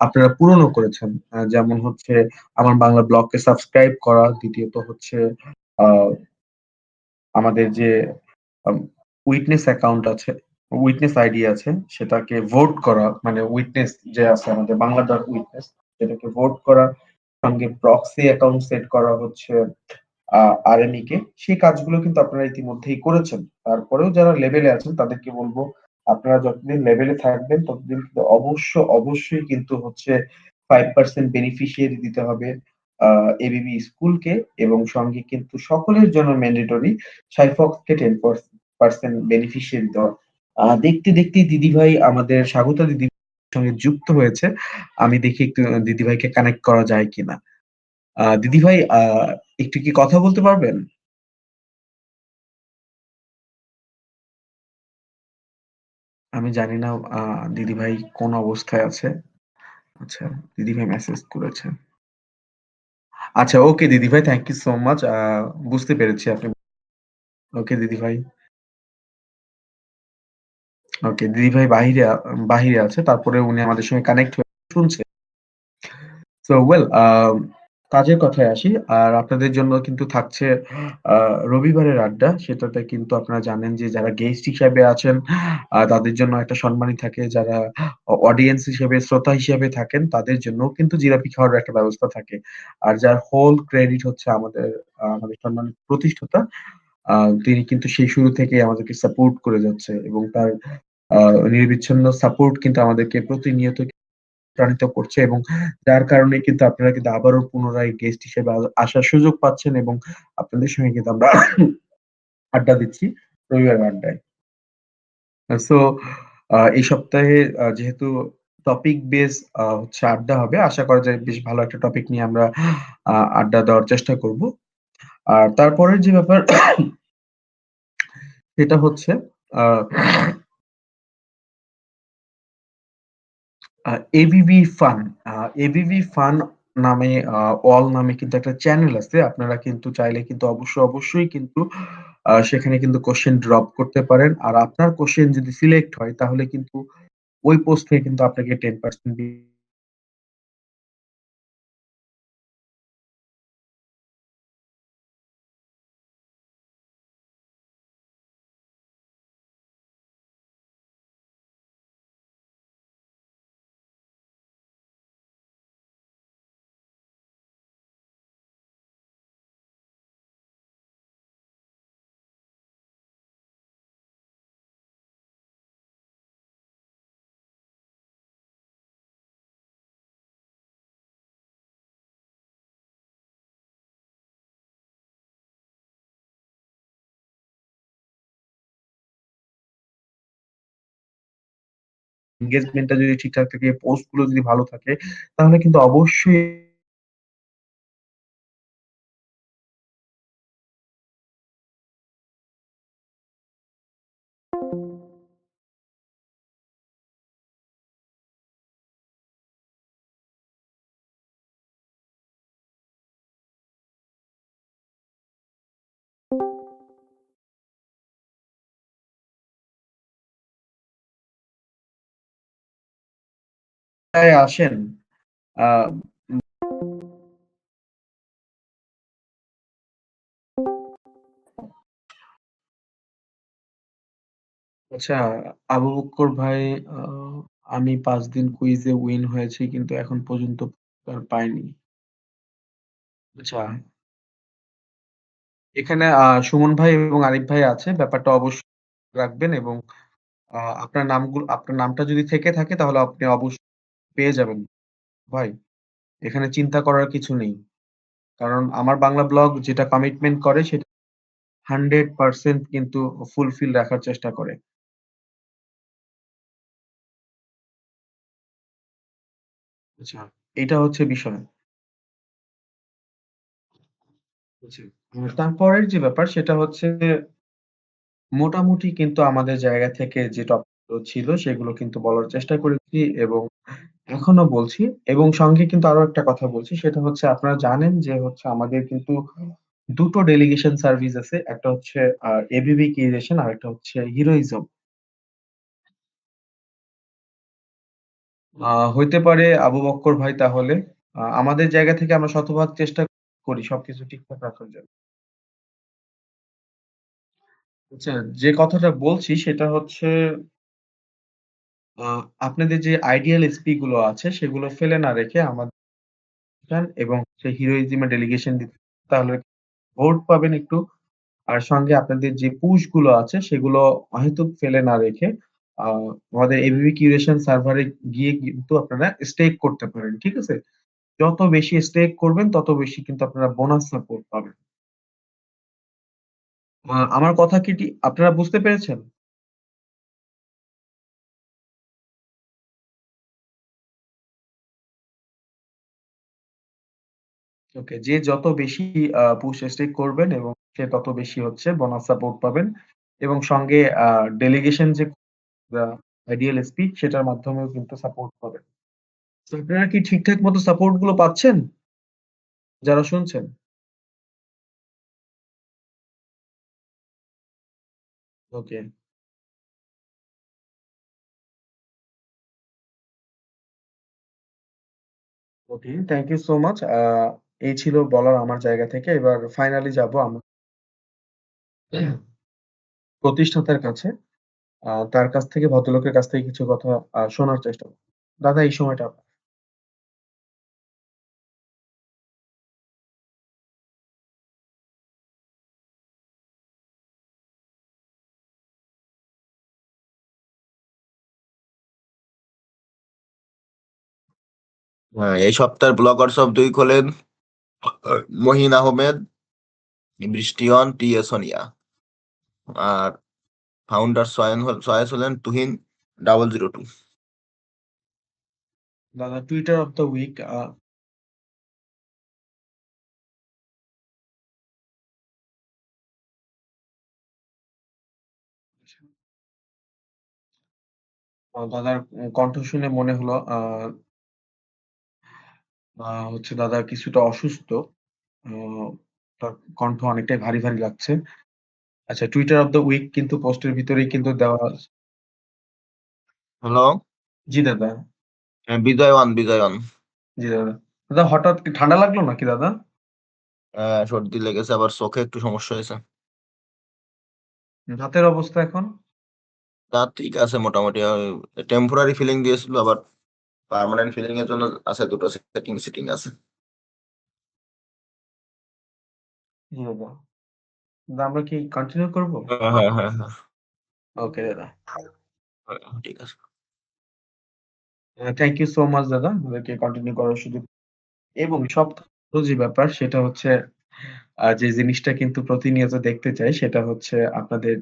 আপনারা পূরণও করেছেন। যেমন হচ্ছে আমার বাংলা ব্লগকে সাবস্ক্রাইব করা, দ্বিতীয়ত হচ্ছে আ আমাদের যে আম উইটনেস অ্যাকাউন্ট আছে, উইটনেস আইডি আছে, সেটাকে ভোট করা, মানে উইটনেস যে আছে আমাদের বাংলা ডট উইটনেস, সেটাকে ভোট করা, সঙ্গে প্রক্সি অ্যাকাউন্ট সেট করা হচ্ছে আরএমই কে। সেই কাজগুলো কিন্তু আপনারা ইতিমধ্যেই করেছেন। তারপরেও যারা লেভেলে আছেন তাদেরকে বলব, আপনারা যতদিন লেভেলে থাকবেন ততদিন কিন্তু অবশ্যই কিন্তু হচ্ছে 5% বেনিফিশিয়ারি দিতে হবে আ এবিবি স্কুলকে, এবং সঙ্গে কিন্তু সকলের জন্য ম্যান্ডেটরি সাইফক্সকে 10% বেনিফিশিয়ারি দেওয়া। দেখতেই দিদিভাই, আমাদের স্বাগতা দিদির সঙ্গে যুক্ত হয়েছে। আমি দেখি একটু দিদিভাইকে কানেক্ট করা যায় কিনা। দিদিভাই, একটু কি কথা বলতে পারবেন? আমি জানি না দিদিভাই কোন অবস্থায় আছে। আচ্ছা, দিদিভাই মেসেজ করেছে। আচ্ছা, ওকে দিদিভাই, থ্যাংক ইউ সো মাচ। বুঝতে পেরেছি আপনি। ওকে দিদিভাই। ওকে, দিদিভাই বাহিরে আছে। তারপরে উনি আমাদের সঙ্গে কানেক্ট হয়ে শুনছে। সো ওয়েল, কাজের কথায় আসি। আর আপনাদের জন্য কিন্তু থাকছে রবিবারের আড্ডা। সেটাতে কিন্তু আপনারা জানেন যে যারা গেস্ট হিসাবে আছেন, তাদের জন্য একটা সম্মানী থাকে। যারা অডিয়েন্স হিসেবে, শ্রোতা হিসেবে থাকেন, তাদের জন্যও কিন্তু জিলাপি খাওয়ার একটা ব্যবস্থা থাকে। আর যার হোল ক্রেডিট হচ্ছে আমাদের সম্মানিত প্রতিষ্ঠাতা। আ তিনি কিন্তু সেই শুরু থেকেই আমাদেরকে সাপোর্ট করে যাচ্ছে, এবং তার আ নিরবিচ্ছিন্ন সাপোর্ট কিন্তু আমাদেরকে প্রতিনিয়ত প্রাণিত করছে, এবং যার কারণে কিন্তু আপনারা কিন্তু আবারও পুনরায় গেস্ট হিসেবে আসার সুযোগ পাচ্ছেন, এবং আপনাদের সঙ্গে কিন্তু আমরা আড্ডা দিচ্ছি রবিবারের আড্ডায়। সো এই সপ্তাহে যেহেতু টপিক বেস হচ্ছে আড্ডা হবে। আশা করা যায় বেশ ভালো একটা টপিক নিয়ে আমরা আড্ডা দেওয়ার চেষ্টা করব। আর তারপরের যে ব্যাপার সেটা হচ্ছে আ আ এবিবি ফান। আ এবিবি ফান নামে ওয়াল নামে কিন্তু একটা চ্যানেল আছে। আপনারা কিন্তু চাইলে কিন্তু অবশ্যই কিন্তু সেখানে কিন্তু কোয়েশ্চেন ড্রপ করতে পারেন। আর আপনার কোয়েশ্চেন যদি সিলেক্ট হয় তাহলে কিন্তু ওই পোস্ট থেকে কিন্তু আপনাকে 10% এনগেজমেন্ট টা যদি ঠিকঠাক থাকে, পোস্ট গুলো যদি ভালো থাকে তাহলে কিন্তু অবশ্যই আসেন। আ আচ্ছা, আবু বক্কর ভাই, আ আমি ৫ দিন কুইজে উইন হয়েছি কিন্তু এখন পর্যন্ত পুরস্কার পাইনি। আচ্ছা, এখানে সুমন ভাই এবং আরিফ ভাই আছে। ব্যাপারটা অবশ্যই রাখবেন এবং আপনার নামটা যদি থেকে থাকে তাহলে আপনি অবশ্যই পেয়ে যাবেন ভাই। এখানে চিন্তা করার কিছু নেই। কারণ আমার বাংলা ব্লগ যেটা কমিটমেন্ট করে সেটা 100% কিন্তু ফুলফিল রাখার চেষ্টা করে। আচ্ছা, এইটা হচ্ছে বিষয়। বুঝছি। তারপরের যে ব্যাপার সেটা হচ্ছে মোটামুটি কিন্তু আমাদের জায়গা থেকে যে টপিক গুলো ছিল সেগুলো কিন্তু বলার চেষ্টা করেছি এবং এখনো বলছি এবং সঙ্গে কিন্তু আরো একটা কথা বলছি সেটা হচ্ছে আপনারা জানেন যে হচ্ছে আমাদের কিন্তু ২ টো ডেলিগেশন সার্ভিস আছে। একটা হচ্ছে এবিবি ক্রিয়েশন আরেকটা হচ্ছে হিরোইজম। হইতে পারে আবু বক্কর ভাই তাহলে। আমাদের জায়গা থেকে আমরা শতভাগ চেষ্টা করি সবকিছু ঠিকঠাক রাখার জন্য। আচ্ছা, যে কথাটা বলছি সেটা হচ্ছে আ আপনাদের যে আইডিয়াল এসপি গুলো আছে সেগুলো ফেলে না রেখে আমাদের চান এবং সেই হিরোইজম এর ডেলিগেশন দিতে তাহলে ভোট পাবেন একটু। আর সঙ্গে আপনাদের যে পুশ গুলো আছে সেগুলো অহেতুক ফেলে না রেখে আ আমাদের এবিবি কিউরেশন সার্ভারে গিয়ে কিন্তু আপনারা স্টেক করতে পারেন। ঠিক আছে? যত বেশি স্টেক করবেন তত বেশি কিন্তু আপনারা বোনাস সাপোর্ট পাবেন। আমার কথা কি আপনারা বুঝতে পেরেছেন? ওকে। যে যত বেশি পুশ স্টেক করবেন এবং সে তত বেশি হচ্ছে বোনাস সাপোর্ট পাবেন এবং সঙ্গে ডেলিগেশন যে আ আইডিয়াল স্পিচ সেটার মাধ্যমেও কিন্তু সাপোর্ট পাবেন। তো আপনারা কি ঠিকঠাক মতো সাপোর্ট গুলো পাচ্ছেন? যারা শুনছেন? Okay, okay. Thank you so much. এই ছিল বলার আমার জায়গা থেকে। এবার ফাইনালি যাবো আমার প্রতিষ্ঠাতার কাছে। তার কাছ থেকে ভদ্রলোকের কাছ থেকে কিছু কথা শোনার চেষ্টা করব। দাদা এই সময়টা আপনার।
হ্যাঁ, এই সপ্তাহের ব্লগার সব ২ হলেন মহিন আহমেদ, বৃষ্টিয়ন, টি.এ. সোনিয়া। আর ফাউন্ডার চয়েস হলেন তুহিন 002।
দাদা টুইটার অফ দ্য উইক দাদার কণ্ঠ শুনে মনে হলো হচ্ছে দাদা কিছুটা অসুস্থ। আ তার কণ্ঠ অনেকটাই ভারী, ভারী লাগছে। আচ্ছা টুইটার অফ দ্য উইক কিন্তু পোস্টের ভিতরেই কিন্তু দেওয়া
হ্যালো?
জি দাদা,
হ্যাঁ, বিজয়ওয়ান, বিজয়ওয়ান।
জি দাদা। দাদা হঠাৎ কি ঠান্ডা লাগলো নাকি দাদা?
সর্দি লেগেছে আবার চোখে একটু সমস্যা হয়েছে।
দাঁতের অবস্থা এখন?
দাঁত ঠিক আছে মোটামুটি। টেম্পোরারি ফিলিং দিয়েছিল, আবার পার্মানেন্ট ফিলিং এর জন্য আছে ২ টো সিটিং আছে।
জি দাদা। দাদা আমরা কি কন্টিনিউ করব?
হ্যাঁ, হ্যাঁ, হ্যাঁ, হ্যাঁ।
ওকে দাদা।
হ্যাঁ, ঠিক আছে।
থ্যাংক ইউ সো মাচ দাদা আমাদেরকে কন্টিনিউ করার সুযোগ এবং সবথেকে যে ব্যাপার সেটা হচ্ছে যে জিনিসটা কিন্তু প্রতিনিয়ত দেখতে চাই সেটা হচ্ছে আপনাদের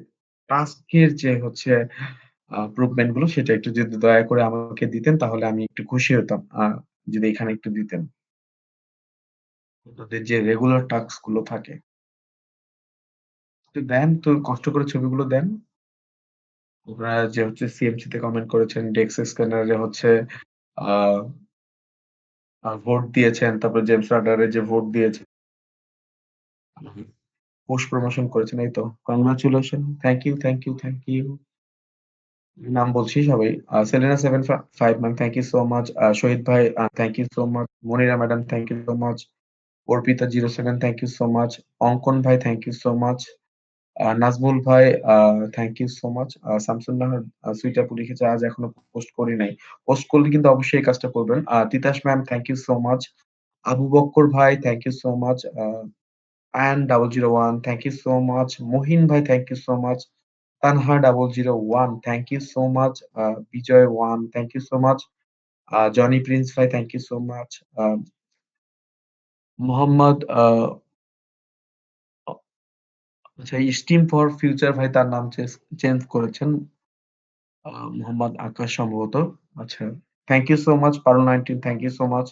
টাস্কের যে হচ্ছে ইমপ্রুভমেন্ট গুলো সেটা একটু যদি দয়া করে আমাকে দিতেন তাহলে আমি একটু খুশি হতাম। যদি এখানে একটু দিতেন। আপনাদের যে রেগুলার টাস্ক গুলো থাকে। একটু দেন তো কষ্ট করে ছবিগুলো দেন। আপনারা যে হচ্ছে সিএমসি তে কমেন্ট করেছেন, ডেক্স স্ক্যানারে হচ্ছে আ ভোট দিয়েছেন। তারপর জেমস রাডারে যে ভোট দিয়েছেন। পোস্ট প্রমোশন করেছেন এই তো। Congratulation. Thank you, thank you, thank you. নাম বলছি সবাই। Selena 75 ma'am thank you so much. Shahid ভাই thank you so much. Monira madam thank you so much. Arpita 07 thank you so much. Ankan ভাই thank you so much. Nazmul ভাই thank you so much. Shamsun Nahar sweet আপু লিখেছে আজ এখনো পোস্ট করি নাই। পোস্ট করলে কিন্তু অবশ্যই এই কাজটা করবেন। Titas ma'am thank you so much. Abu Bakkar ভাই thank you so much. Ayan 001 thank you so much. Mohin ভাই thank you so much. Tanha 001 thank you so much. Bijoy 1 thank you so much. Johnny prince ভাই থ্যাংক ইউ সো মাচ। আ মোহাম্মদ অ আচ্ছা steam for future ভাই তার নাম change করেছেন। মোহাম্মদ আকাশ সম্ভবত। আচ্ছা। Thank you so much Parul 19 thank you so much.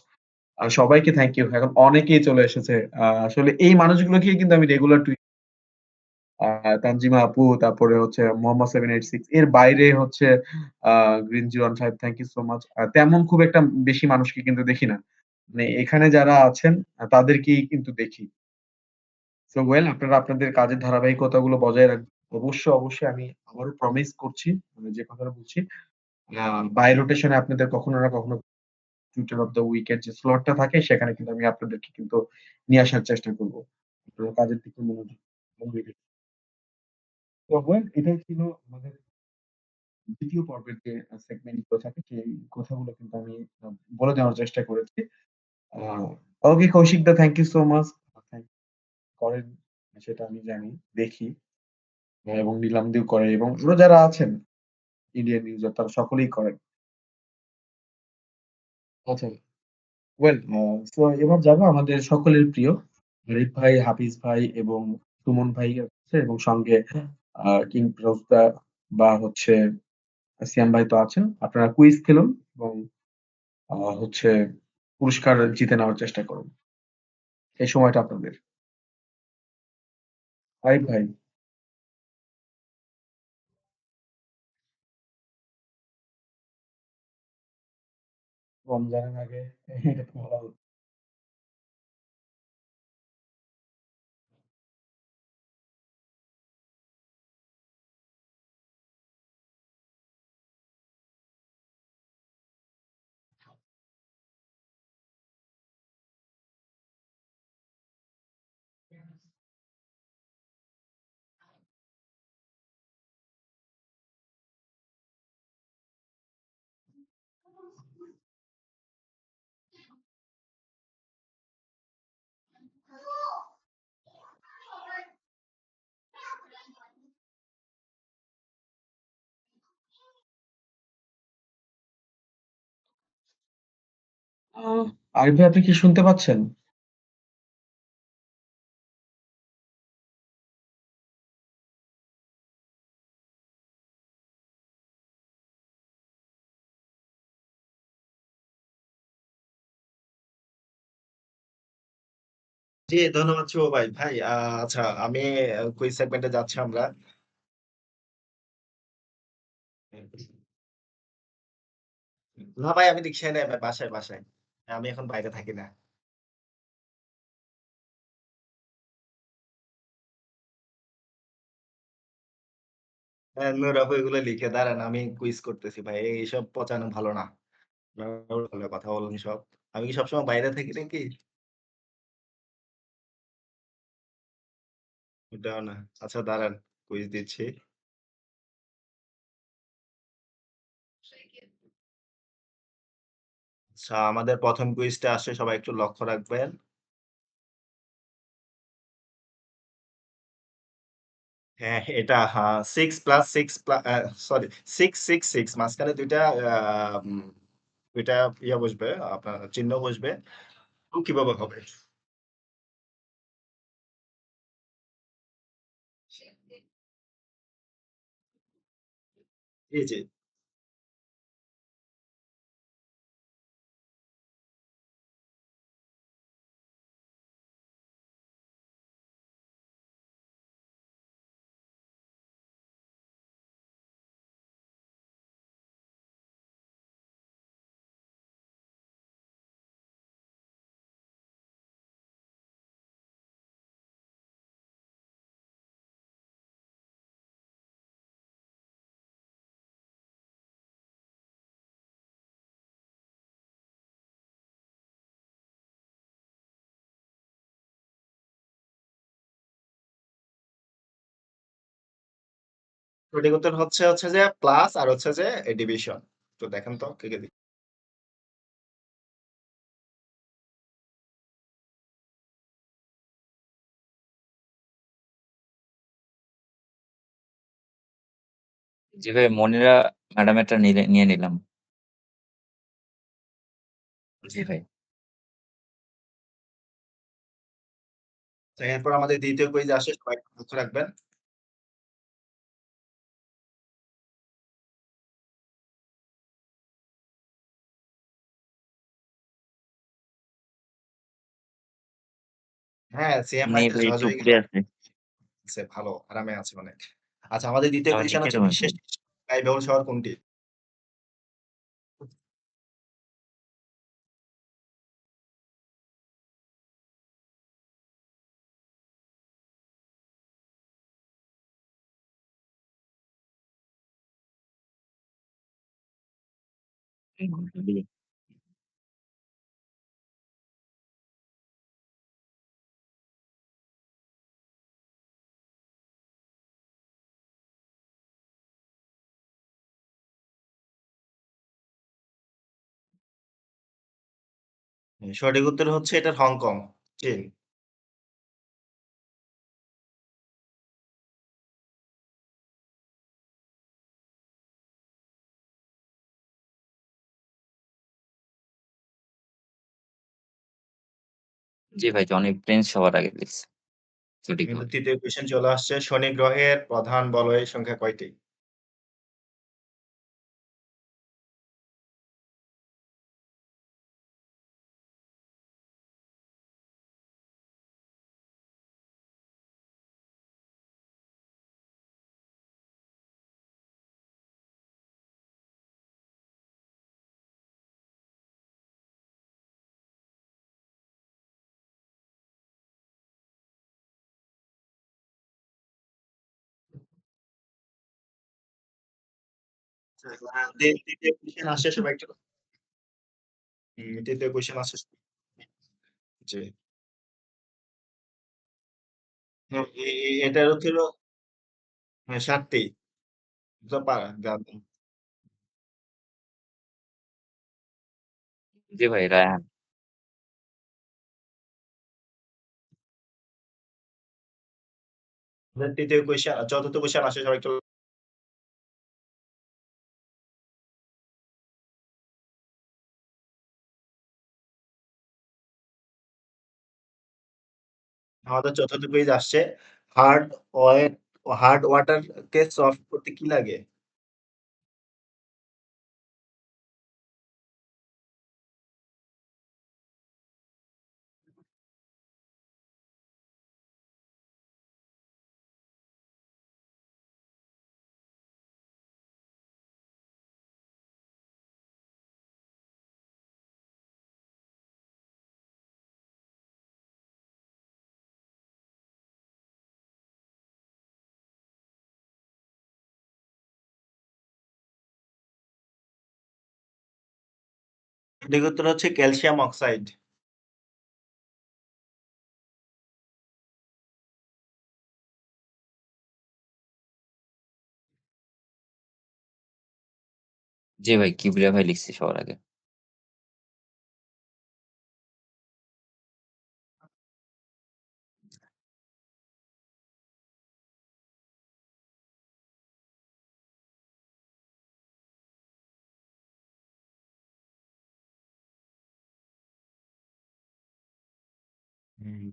সবাইকে থ্যাংক ইউ। এখন অনেকেই চলে এসেছে। আসলে এই মানুষগুলোকেই কিন্তু আমি রেগুলার আ তানজিমা আপু, তারপরে হচ্ছে মোহাম্মদ 786 এর বাইরে হচ্ছে আ green 015 thank you so much. তেমন খুব একটা বেশি মানুষকে কিন্তু দেখি না। মানে এখানে যারা আছেন তাদেরকেই কিন্তু দেখি। সো ওয়েল আপনারা আপনাদের কাজের ধারাবাহিকতাগুলো বজায় রাখবেন। অবশ্যই, অবশ্যই আমি আবারও প্রমিস করছি, মানে যে কথাটা বলছি আ বাই রোটেশন এ আপনাদের কখনো না কখনো টুইটার অফ দ্যা উইক এর যে স্লটটা থাকে সেখানে কিন্তু আমি আপনাদেরকে কিন্তু নিয়ে আসার চেষ্টা করব। আপনারা কাজের দিকে মনোযোগ দিবেন। তো ওয়েল এটাই ছিল আমাদের ২য় পর্বের যে সেগমেন্ট গুলো থাকে সেই কথাগুলো কিন্তু আমি আ বলে দেওয়ার চেষ্টা করেছি। আ ওকে কৌশিক দা thank you so much. Thank করেন সেটা আমি জানি, দেখি এবং নিলামদিও করে এবং আরো যারা আছেন ইন্ডিয়ান ইউজার তারা সকলেই করেন। আচ্ছা ওয়েল সো এবার যাবো আমাদের সকলের প্রিয় আরিফ ভাই, হাফিজ ভাই এবং সুমন ভাই আছে এবং সঙ্গে কিং ফিরোজদা বা হচ্ছে সিয়াম ভাই তো আছেন। আপনারা কুইজ খেলুন এবং হচ্ছে পুরস্কার জিতে নেওয়ার চেষ্টা করুন। এই সময়টা আপনাদের। আরিফ ভাই, রমজানের আগে এটা তো বলা আরিফ ভাই আপনি কি শুনতে পাচ্ছেন?
জি, ধন্যবাদ শুভ ভাই। ভাই আচ্ছা আমি কুইজ সেগমেন্টে যাচ্ছি আমরা। না ভাই আমি রিক্সায় নাই ভাই বাসায়। আমি এখন বাইরে থাকি না। হ্যাঁ, নূর আপু এগুলো লিখে দাঁড়ান আমি কুইজ করতেছি ভাই। এইসব পচানো ভালো না। আপনারা কথা বলুন সব। আমি কি সবসময় বাইরে থাকি নাকি? ওটাও না। আচ্ছা দাঁড়ান কুইজ দিচ্ছি। আচ্ছা আমাদের ১ম কুইজটা আসছে সবাই একটু লক্ষ্য রাখবেন। হ্যাঁ, এটা 6 প্লাস 6 সরি 6, 6, 6 মাঝখানে ২ টা আ উম ২ টা বসবে, আপনার চিহ্ন বসবে। কিভাবে হবে? জি, জি। সঠিক উত্তর হচ্ছে যে প্লাস আর হচ্ছে যে ডিভিশন। তো দেখেন তো কে দি
জি ভাই, মনিরা ম্যাডামেরটা নিয়ে নিলাম। জি ভাই।
তো এরপর আমাদের ২য় কুইজ আসে সবাই একটু লক্ষ্য রাখবেন। হ্যাঁ, সিএম ভাই
নেই
তো
ভাই, একটু
সহজেই
উপরে আছে।
গেছে ভালো, আরামে আছে অনেক। আচ্ছা আমাদের ২য়
আবার
কোয়েশ্চেন
লিখে
হচ্ছে
দেবেন
বিশ্বের
ভাই।
ব্যয়বহুল শহর কোনটি?
জি।
সঠিক উত্তর হচ্ছে এটার হংকং, চীন।
জি ভাই, জনি প্রিন্স সবার আগে লিখছে
কিন্তু
সঠিকভাবে।
৩য় কোয়েশ্চেন চলে আসছে শনি গ্রহের প্রধান বলয়ের সংখ্যা কয়টি? আচ্ছা, ৩য় কোয়েশ্চেন আসছে সবাই একটু ৩য় কোয়েশ্চেন আসছে জি। হ্যাঁ, এটার হচ্ছে হলো হ্যাঁ ৭ টি। তো
জি ভাই, রায়হান।
৩য় কোয়েশ্চেন ৪র্থ কোয়েশ্চেন আসছে সবাই একটু আমাদের ৪র্থ কুইজ আসছে হার্ড ওয়েট হার্ড ওয়াটার কে সফট করতে কি লাগে? সঠিক উত্তর হচ্ছে ক্যালসিয়াম অক্সাইড।
জি ভাই, কিবরিয়া ভাই লিখছি সবার আগে।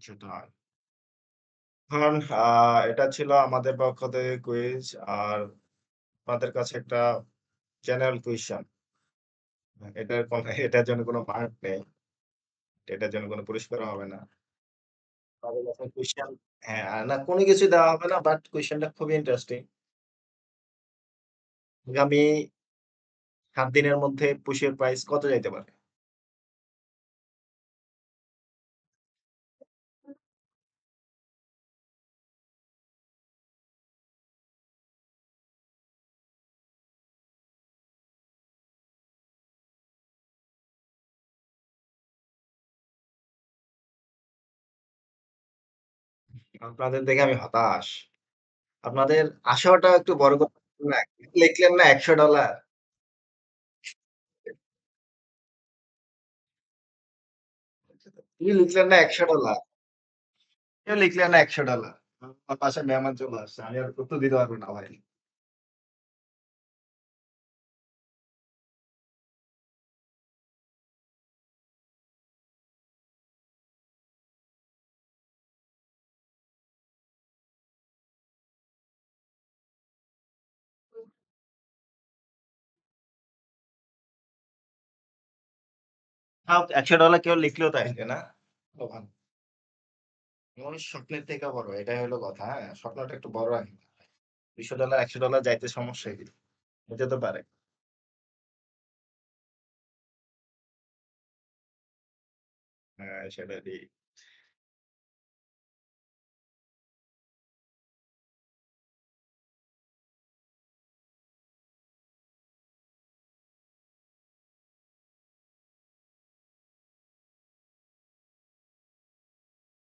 সেটাই। এখন এটা ছিল আমাদের পক্ষ থেকে কুইজ। আর আপনাদের কাছে একটা জেনারেল কোয়েশ্চেন। এটার জন্য কোনো মার্ক নেই। এটার জন্য কোনো পুরস্কারও হবে না। আপনাদের কাছে কোয়েশ্চেন, হ্যাঁ, না কোনো কিছু দেওয়া হবে না, বাট কোয়েশ্চেনটা খুবই ইন্টারেস্টিং। আগামী ৭ দিনের মধ্যে পুষের প্রাইস কত যাইতে পারে? আপনাদের দেখে আমি হতাশ। আপনাদের আশাটা একটু বড় করে না। লিখলেন না $১০০। কি লিখলেন না $১০০? কেউ লিখলেন না $১০০। আমার বাসায় মেহমান চলে আসছে। আমি আর উত্তর দিতে পারব না ভাই। তাও $১০০ কেউ লিখলেও তাইলে না? ওভান। মানুষ স্বপ্নের থেকে বড়। এটাই হলো কথা, হ্যাঁ? স্বপ্নটা একটু বড় রাখি। $২০০ $১০০ যাইতে সমস্যা কি? হইতে তো পারে। হ্যাঁ, সেটা ঠিক।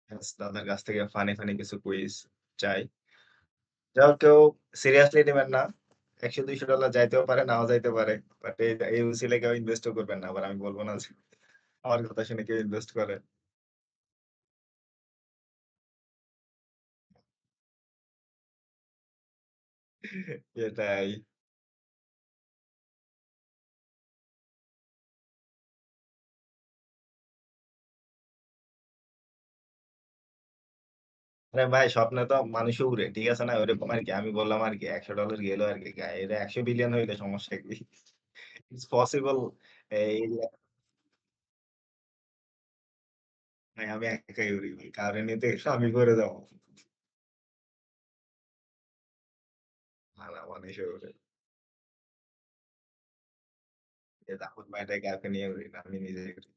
ব্যাস দাদার কাছ থেকে ফানি কিছু কুইজ চাই। যাও কেউ সিরিয়াসলি নিবেন না। $১০০-২০০ যাইতেও পারে, নাও যাইতে পারে। বাট এই উছিলায় কেউ ইনভেস্টও করবেন না। আবার আমি বলব না যে আমার কথা শুনে কেউ ইনভেস্ট করে। এটাই। আরে ভাই, স্বপ্নে তো মানুষও উড়ে। ঠিক আছে না? ওরকম আরকি। আমি বললাম আরকি $১০০ গেল আরকি গায়ে। এটা ১০০ বিলিয়ন হইলে সমস্যা কি? It's possible. এই ভাই আমি একাই উড়ি ভাই। কারে নিতে এসে আমি করে যাবো। না, না মানুষও উড়ে। এ দাপুট ভাইটাকে কাউকে নিয়ে উড়ি না। আমি নিজেই উড়ি।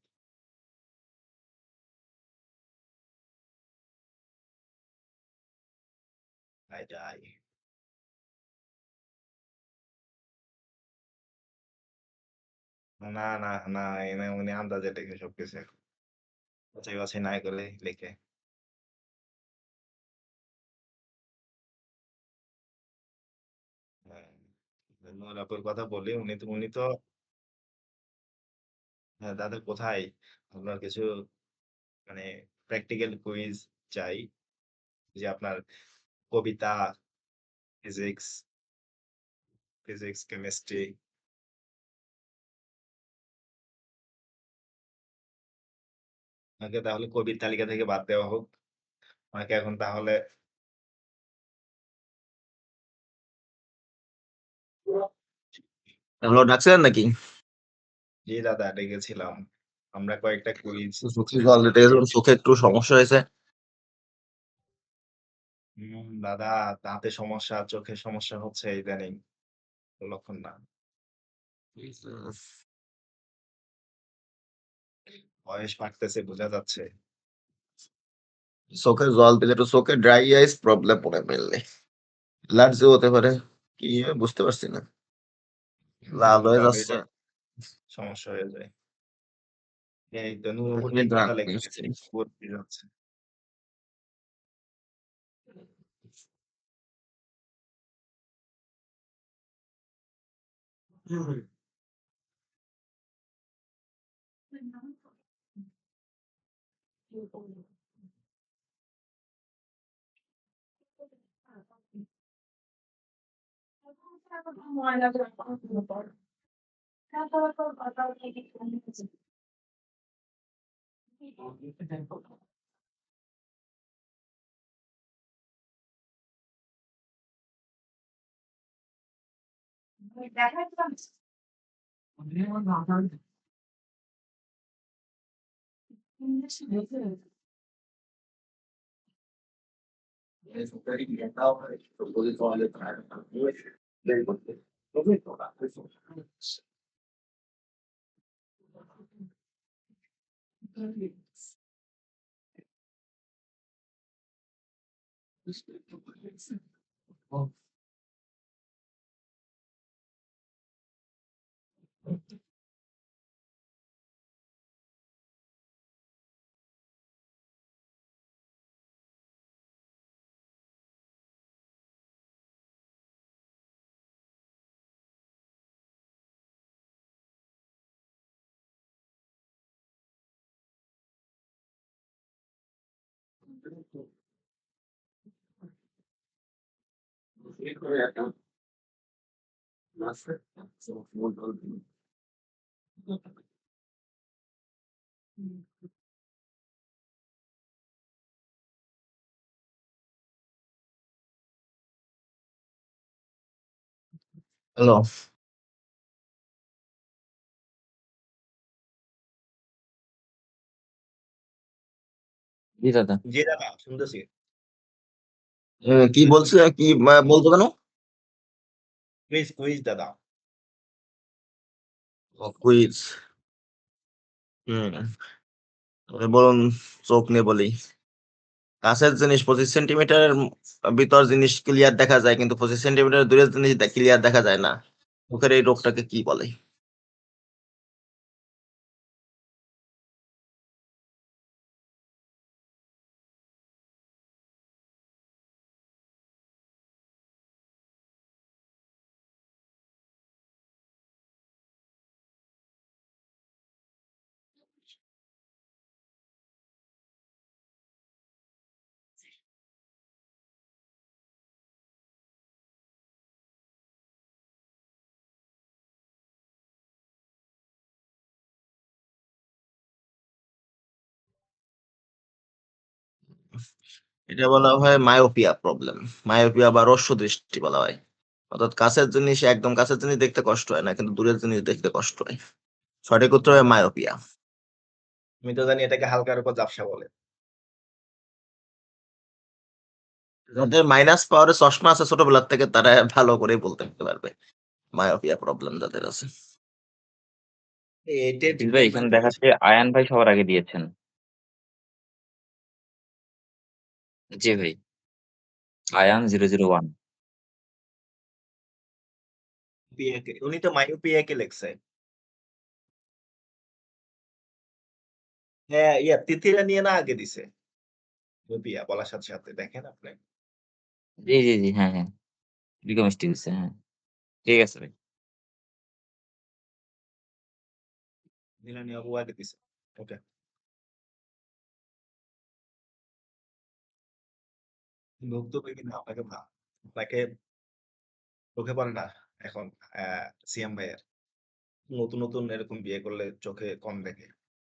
ভাই যাই। না, না, না, উনি আন্দাজে লেখে সবকিছু এখন। যাচাই বাছাই না করে লেখে। হ্যাঁ। নূর আপুর কথা বলি, উনি তো হ্যাঁ, দাদা কোথায়? আপনার কিছু মানে প্র্যাকটিক্যাল কুইজ চাই। যে আপনার কবিতা, ফিজিক্স, কেমিস্ট্রি। ওনাকে তাহলে কবির তালিকা থেকে বাদ দেওয়া হোক। ওনাকে এখন তাহলে
হলো ডাকছিলেন নাকি?
জি দাদা ডেকেছিলাম। আমরা কয়েকটা কুইজ
চোখে জল দিতে গেছিলাম, চোখে একটু সমস্যা হয়েছে।
দাদা দাঁতে সমস্যা, চোখের সমস্যা হচ্ছে ইদানিং। লক্ষণ না। বয়স বাড়তেছে বোঝা যাচ্ছে।
চোখে জল দিলে একটু চোখে ড্রাই আইস প্রবলেম পড়ে মেনলি। অ্যালার্জিও হতে পারে। কি হয় বুঝতে পারছি না। লাল হয়ে
টক
যাচ্ছে।
সমস্যা হয়ে যায়। এই তো নুরুল
আমি
কথা
জানি,
লেগে
বুঝছি।
গেছে। পড়তে যাচ্ছে।
হ্যালো।
জি দাদা।
জি দাদা শুনতেছি।
কি বলছে? কি বলতো কেন?
কুইজ দাদা।
কুইজ। হুম। তবে বলুন, চোখ নিয়ে বলি। কাছের জিনিস 25 সেন্টিমিটারের ভিতর জিনিস ক্লিয়ার দেখা যায়, কিন্তু 25 সেন্টিমিটার দূরের জিনিস ক্লিয়ার দেখা যায় না। চোখের এই রোগটাকে কি বলে? এটা বলা হয় মায়োপিয়া প্রবলেম। মায়োপিয়া বা রস্য দৃষ্টি বলা হয়। অর্থাৎ কাছের জিনিস, একদম কাছের জিনিস দেখতে কষ্ট হয় না, কিন্তু দূরের জিনিস দেখতে কষ্ট হয়। সঠিক উত্তর হয় মায়োপিয়া।
আমি তো জানি এটাকে হালকার উপর ঝাপসা বলে।
যাদের মাইনাস পাওয়ারের চশমা আছে ছোটবেলার থেকে, তারা ভালো করে বলতে পারবে মায়োপিয়া প্রবলেম যাদের আছে।
এইটার
আশিস ভাই, এখানে
ট্রিটমেন্ট কি আছে?
দেখাচ্ছে আয়ান ভাই সবার আগে দিয়েছেন। জি ভাই। আয়ান 001।
উনি তো মায়োপিয়াকে লেখছে। হ্যাঁ, তিথিরা নিয়ে না আগে দিছে। মায়োপিয়া বলার সাথে সাথে দেখেন আপনি।
জি, জি, জি। হ্যাঁ, হ্যাঁ। বিকম স্টিলসে, হ্যাঁ। ঠিক আছে ভাই।
নীলানি বাবু আগে দিছে। ওকে। বক্তব্য কিন্তু আপনাকে চোখে পড়ে না এখন সিয়াম ভাইয়ের। নতুন এরকম বিয়ে করলে চোখে কম দেখে।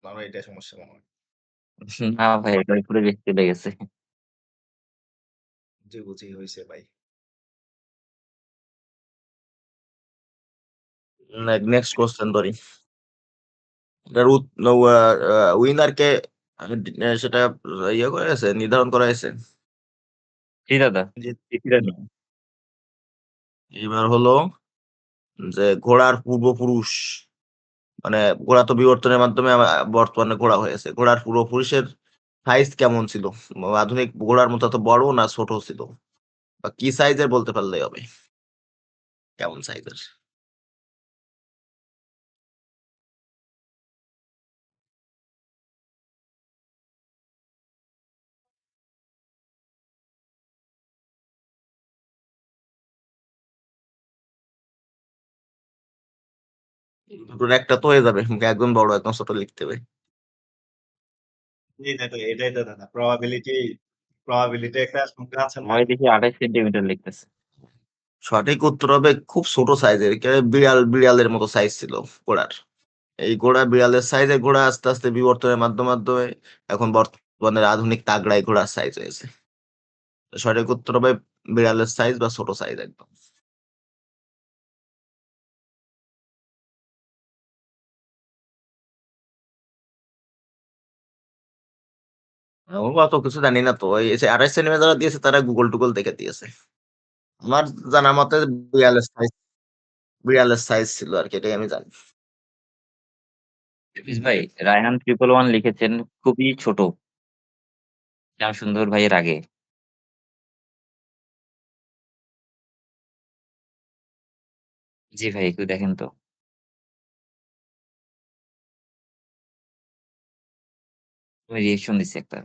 আমার এটাই সমস্যা মনে হয়।
না ভাই, এটার উপরে বেশি চলে গেছে।
জি বুঝি হইছে ভাই।
নেক্সট কোশ্চেন ধরি। এটার উইনার কে সেটা ইয়ে করা হয়েছে, নির্ধারণ করা হয়েছে।
জি দাদা।
জি
তিথিরা নিয়ে।
এবার হলো যে ঘোড়ার পূর্বপুরুষ, মানে ঘোড়া তো বিবর্তনের মাধ্যমে বর্তমানে ঘোড়া হয়েছে। ঘোড়ার পূর্বপুরুষের সাইজ কেমন ছিল? আধুনিক ঘোড়ার মতো এত বড় না ছোট ছিল? বা কি সাইজের বলতে পারলেই হবে। কেমন সাইজের? দুটোর একটা তো হয়ে যাবে। একদম বড়, একদম ছোট লিখতে হবে।
এটাই তো দাদা প্রবাবিলিটি একটা সংখ্যা আছে না?
হয় দেখি 28 সেন্টিমিটার লিখতেছে।
সঠিক উত্তর হবে খুব ছোট সাইজের। বিড়ালের মতো সাইজ ছিল ঘোড়ার। এই ঘোড়া বিড়ালের সাইজের ঘোড়া আস্তে, আস্তে বিবর্তনের মাধ্যমে এখন বর্তমানের আধুনিক তাগড়াই ঘোড়ার সাইজ হয়েছে। সঠিক উত্তর হবে বিড়ালের সাইজ বা ছোট সাইজ একদম। আমি অত কিছু জানি না তো। এই যে 28 সেন্টিমিটার যারা দিয়েছে তারা গুগল-টুগল দেখে দিয়েছে। আমার জানা মতে বিড়ালের সাইজ বিড়ালের সাইজ ছিল আরকি, এটাই আমি জানি।
হাফিজ ভাই, রায়হান 111 লিখেছেন খুবই ছোট। শ্যামসুন্দর ভাইয়ের আগে। জি ভাই, একটু দেখেন তো। আমি রিঅ্যাকশন দিচ্ছি একটা।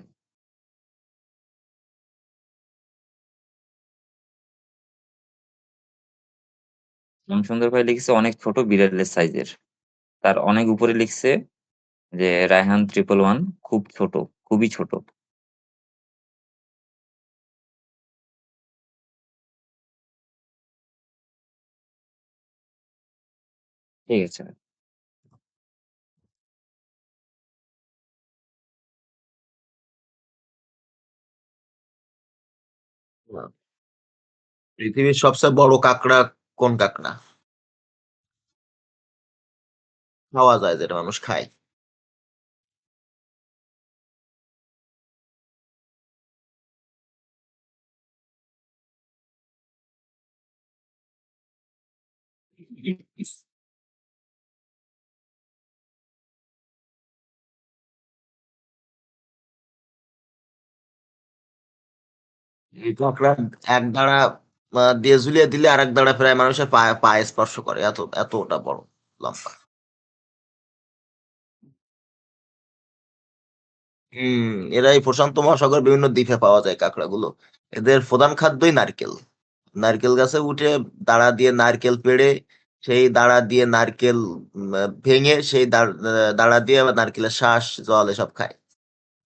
শ্যামসুন্দর ভাই লিখেছে অনেক ছোট বিড়ালের সাইজের। তার অনেক উপরে লিখছে যে রায়হান 111 খুব ছোট, খুবই ছোট। ঠিক আছে ভাই।
পৃথিবীর সবচেয়ে বড় কাঁকড়া কোন কাঁকড়া? খাওয়া যায়, যেটা মানুষ খায়। এই কাঁকড়া এক দাঁড়া দিয়ে ঝুলিয়ে দিলে আরেক দাঁড়া প্রায় মানুষের পায়ে স্পর্শ করে। এতটা বড় লম্বা। হুম, এরা এই প্রশান্ত মহাসাগরের বিভিন্ন দ্বীপে পাওয়া যায় কাঁকড়াগুলো। এদের প্রধান খাদ্যই নারকেল। নারকেল গাছে উঠে দাঁড়া দিয়ে নারকেল পেড়ে সেই দাঁড়া দিয়ে নারকেল ভেঙে সেই দাঁড়া দিয়ে আবার নারকেলের শাঁস, জল এসব খায়।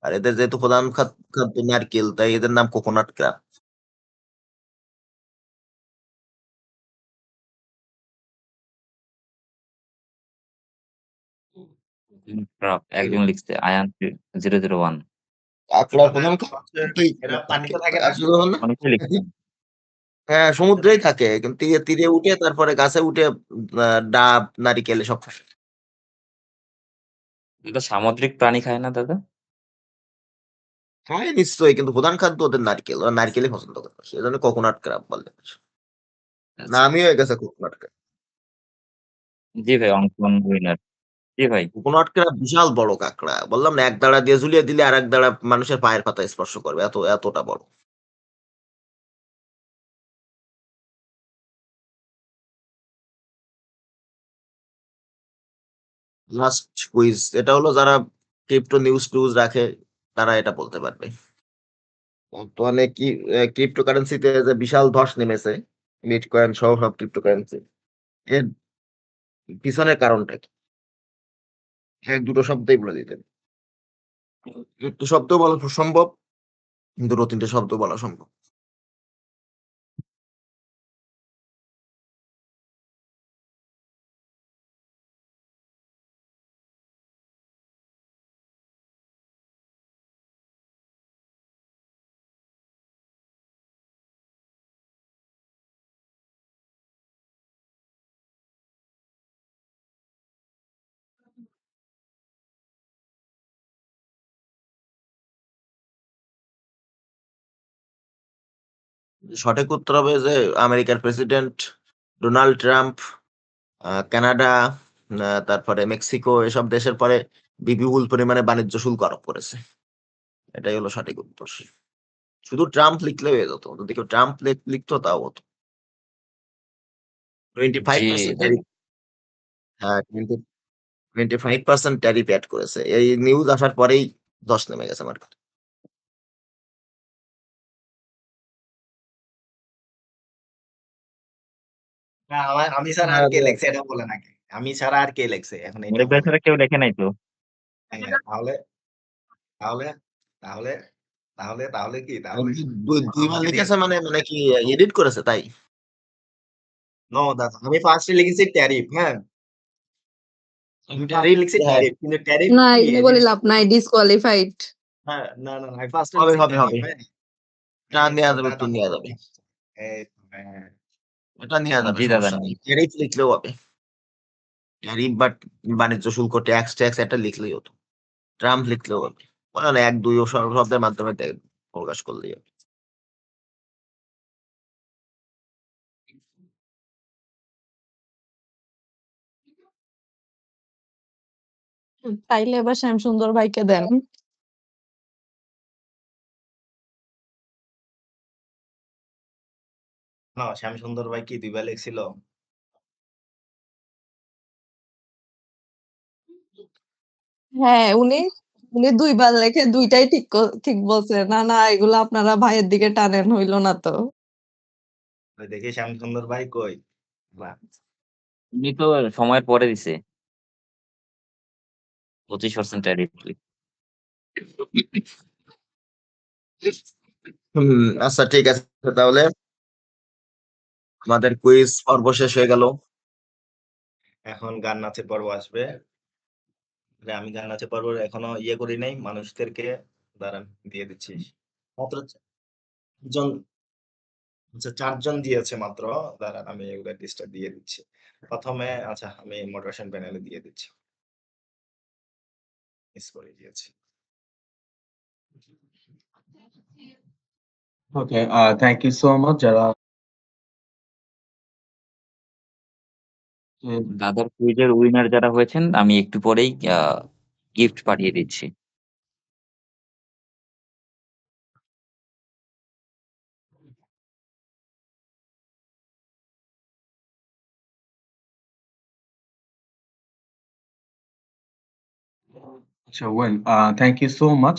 আর এদের যেহেতু প্রধান খাদ্য নারকেল, তাই এদের নাম কোকোনাট ক্র্যাব।
একজন লিখছে আয়ান 001।
কাঁকড়ার প্রধান খাদ্যই
এরা পানিতে থাকে না?
অনেকেই লিখছেন।
হ্যাঁ, সমুদ্রেই থাকে। কিন্তু তীরে তীরে উঠে তারপরে গাছে উঠে ডাব, নারিকেল এসব খায়।
এটা সামুদ্রিক প্রাণী খায় না দাদা?
খায় নিশ্চয়ই, কিন্তু প্রধান খাদ্য ওদের নারকেল। ওরা নারকেলই পছন্দ করে। সেজন্য কোকোনাট ক্র্যাব বলে।
আচ্ছা।
নামই হয়ে গেছে কোকোনাট ক্র্যাব।
জি ভাই, অঙ্কন উইনার। জি ভাই।
কোকোনাট ক্র্যাব বিশাল বড় কাঁকড়া। বললাম না, এক দাঁড়া দিয়ে ঝুলিয়ে দিলে আরেক দাঁড়া মানুষের পায়ের পাতায় স্পর্শ করবে। এতটা বড়। Last quiz. এটা হলো যারা ক্রিপ্টো নিউজ রাখে তারা এটা বলতে পারবে। বর্তমানে কি ক্রিপ্টোকারেন্সিতে যে বিশাল ধস নেমেছে, বিটকয়েন সহ সব ক্রিপ্টোকারেন্সি, এর পিছনের কারণটা কি? ১-২ শব্দেই বলে দিতেন। ১ শব্দেও বলা সম্ভব, ২-৩ শব্দ বলা সম্ভব। সঠিক উত্তর হবে যে আমেরিকার প্রেসিডেন্ট ডোনাল্ড ট্রাম্প কানাডা, তারপরে মেক্সিকো এসব দেশের পরে বিপুল পরিমাণে বাণিজ্য শুল্ক আরোপ করেছে। এটাই হলো সঠিক উত্তর। শুধু ট্রাম্প লিখলে হয়ে যেত। যদি কেউ ট্রাম্প লিখতো তাও হতো।
জি
25%
দাদা।
ট্যারিফ, হ্যাঁ, 25% ট্যারিফ এড করেছে। এই নিউজ আসার পরেই ধস নেমে গেছে মার্কেটে।
না, আমি ছাড়া আর কে লিখছে এটা বলেন আগে। আমি ছাড়া আর কে লেখছে এখন এটা
আরিফ ভাই
বলেন।
ছাড়া কেউ লেখে নাই তো।
হ্যাঁ, তাহলে তাহলে তাহলে তাহলে কি তাহলে
দুইবার
আমাকে দিয়ে
লিখেছে মানে কি এডিট করেছে তাই?
নো দাদা আমি ফার্স্টে লিখেছি ট্যারিফ, হ্যাঁ? আমি লিখছি
হ্যাঁ,
ট্যারিফ কিন্তু ট্যারিফ
না
কি
এগুলো
এই
বলে
জিনিসটা
লাভ নাই, ডিসকোয়ালিফাইড।
হ্যাঁ, না আমি ফার্স্টে
হবে,
লিখছি
হবে,
ট্যারিফ,
হবে।
হ্যাঁ?
এটা নেয়া যাবে,
দাদা
উত্তর
তাহলে
নেয়া যাবে।
এই তো, হ্যাঁ।
এটা নেয়া যাবে,
জি দাদা
সমস্যা
নেই।
নেই। ট্যারিফ লিখলেও হবে। ট্যারিফ বাট বাণিজ্য শুল্ক ট্যাক্স এটা লিখলেই হতো। ট্রাম্প লিখলেও হবে। বলে না ১-২ ও শব্দের মাধ্যমে প্রকাশ করলেই হবে।
তাইলে এবার শ্যামসুন্দর ভাইকে দেন।
না শ্যামসুন্দর ভাই কি ২ বার লিখছিল?
হ্যাঁ উনি উনি ২ বার লেখে ২ টাই ঠিক বলছে। না এগুলো আপনারা ভাইয়ের দিকে টানেন, হইল না তো।
ওই দেখি শ্যামসুন্দর ভাই কই? না।
উনি তো সময়ের পরে দিছে 25% ট্যারিফ।
আচ্ছা ঠিক আছে তাহলে আমাদের কুইজ পর্ব শেষ হয়ে গেল।
এখন গান নাচের পর্ব আসবে। আমি গান নাচের পর্ব এখনো করি নাই মানুষদেরকে দাঁড়ান দিয়ে দিচ্ছি। মাত্র ৪ জন দিয়েছে মাত্র। দাঁড়ান আমি এগুলা লিস্টটা দিয়ে দিচ্ছি। ১ম এ আচ্ছা আমি মোটিভেশন প্যানেলে দিয়ে দিচ্ছি। মিস করে দিয়েছি।
ওকে, থ্যাংক ইউ সো মাচ যারা
দাদার কুইজের উইনার যারা হয়েছেন আমি একটু পরেই গিফট পাঠিয়ে দিচ্ছি।
আচ্ছা well thank you so much.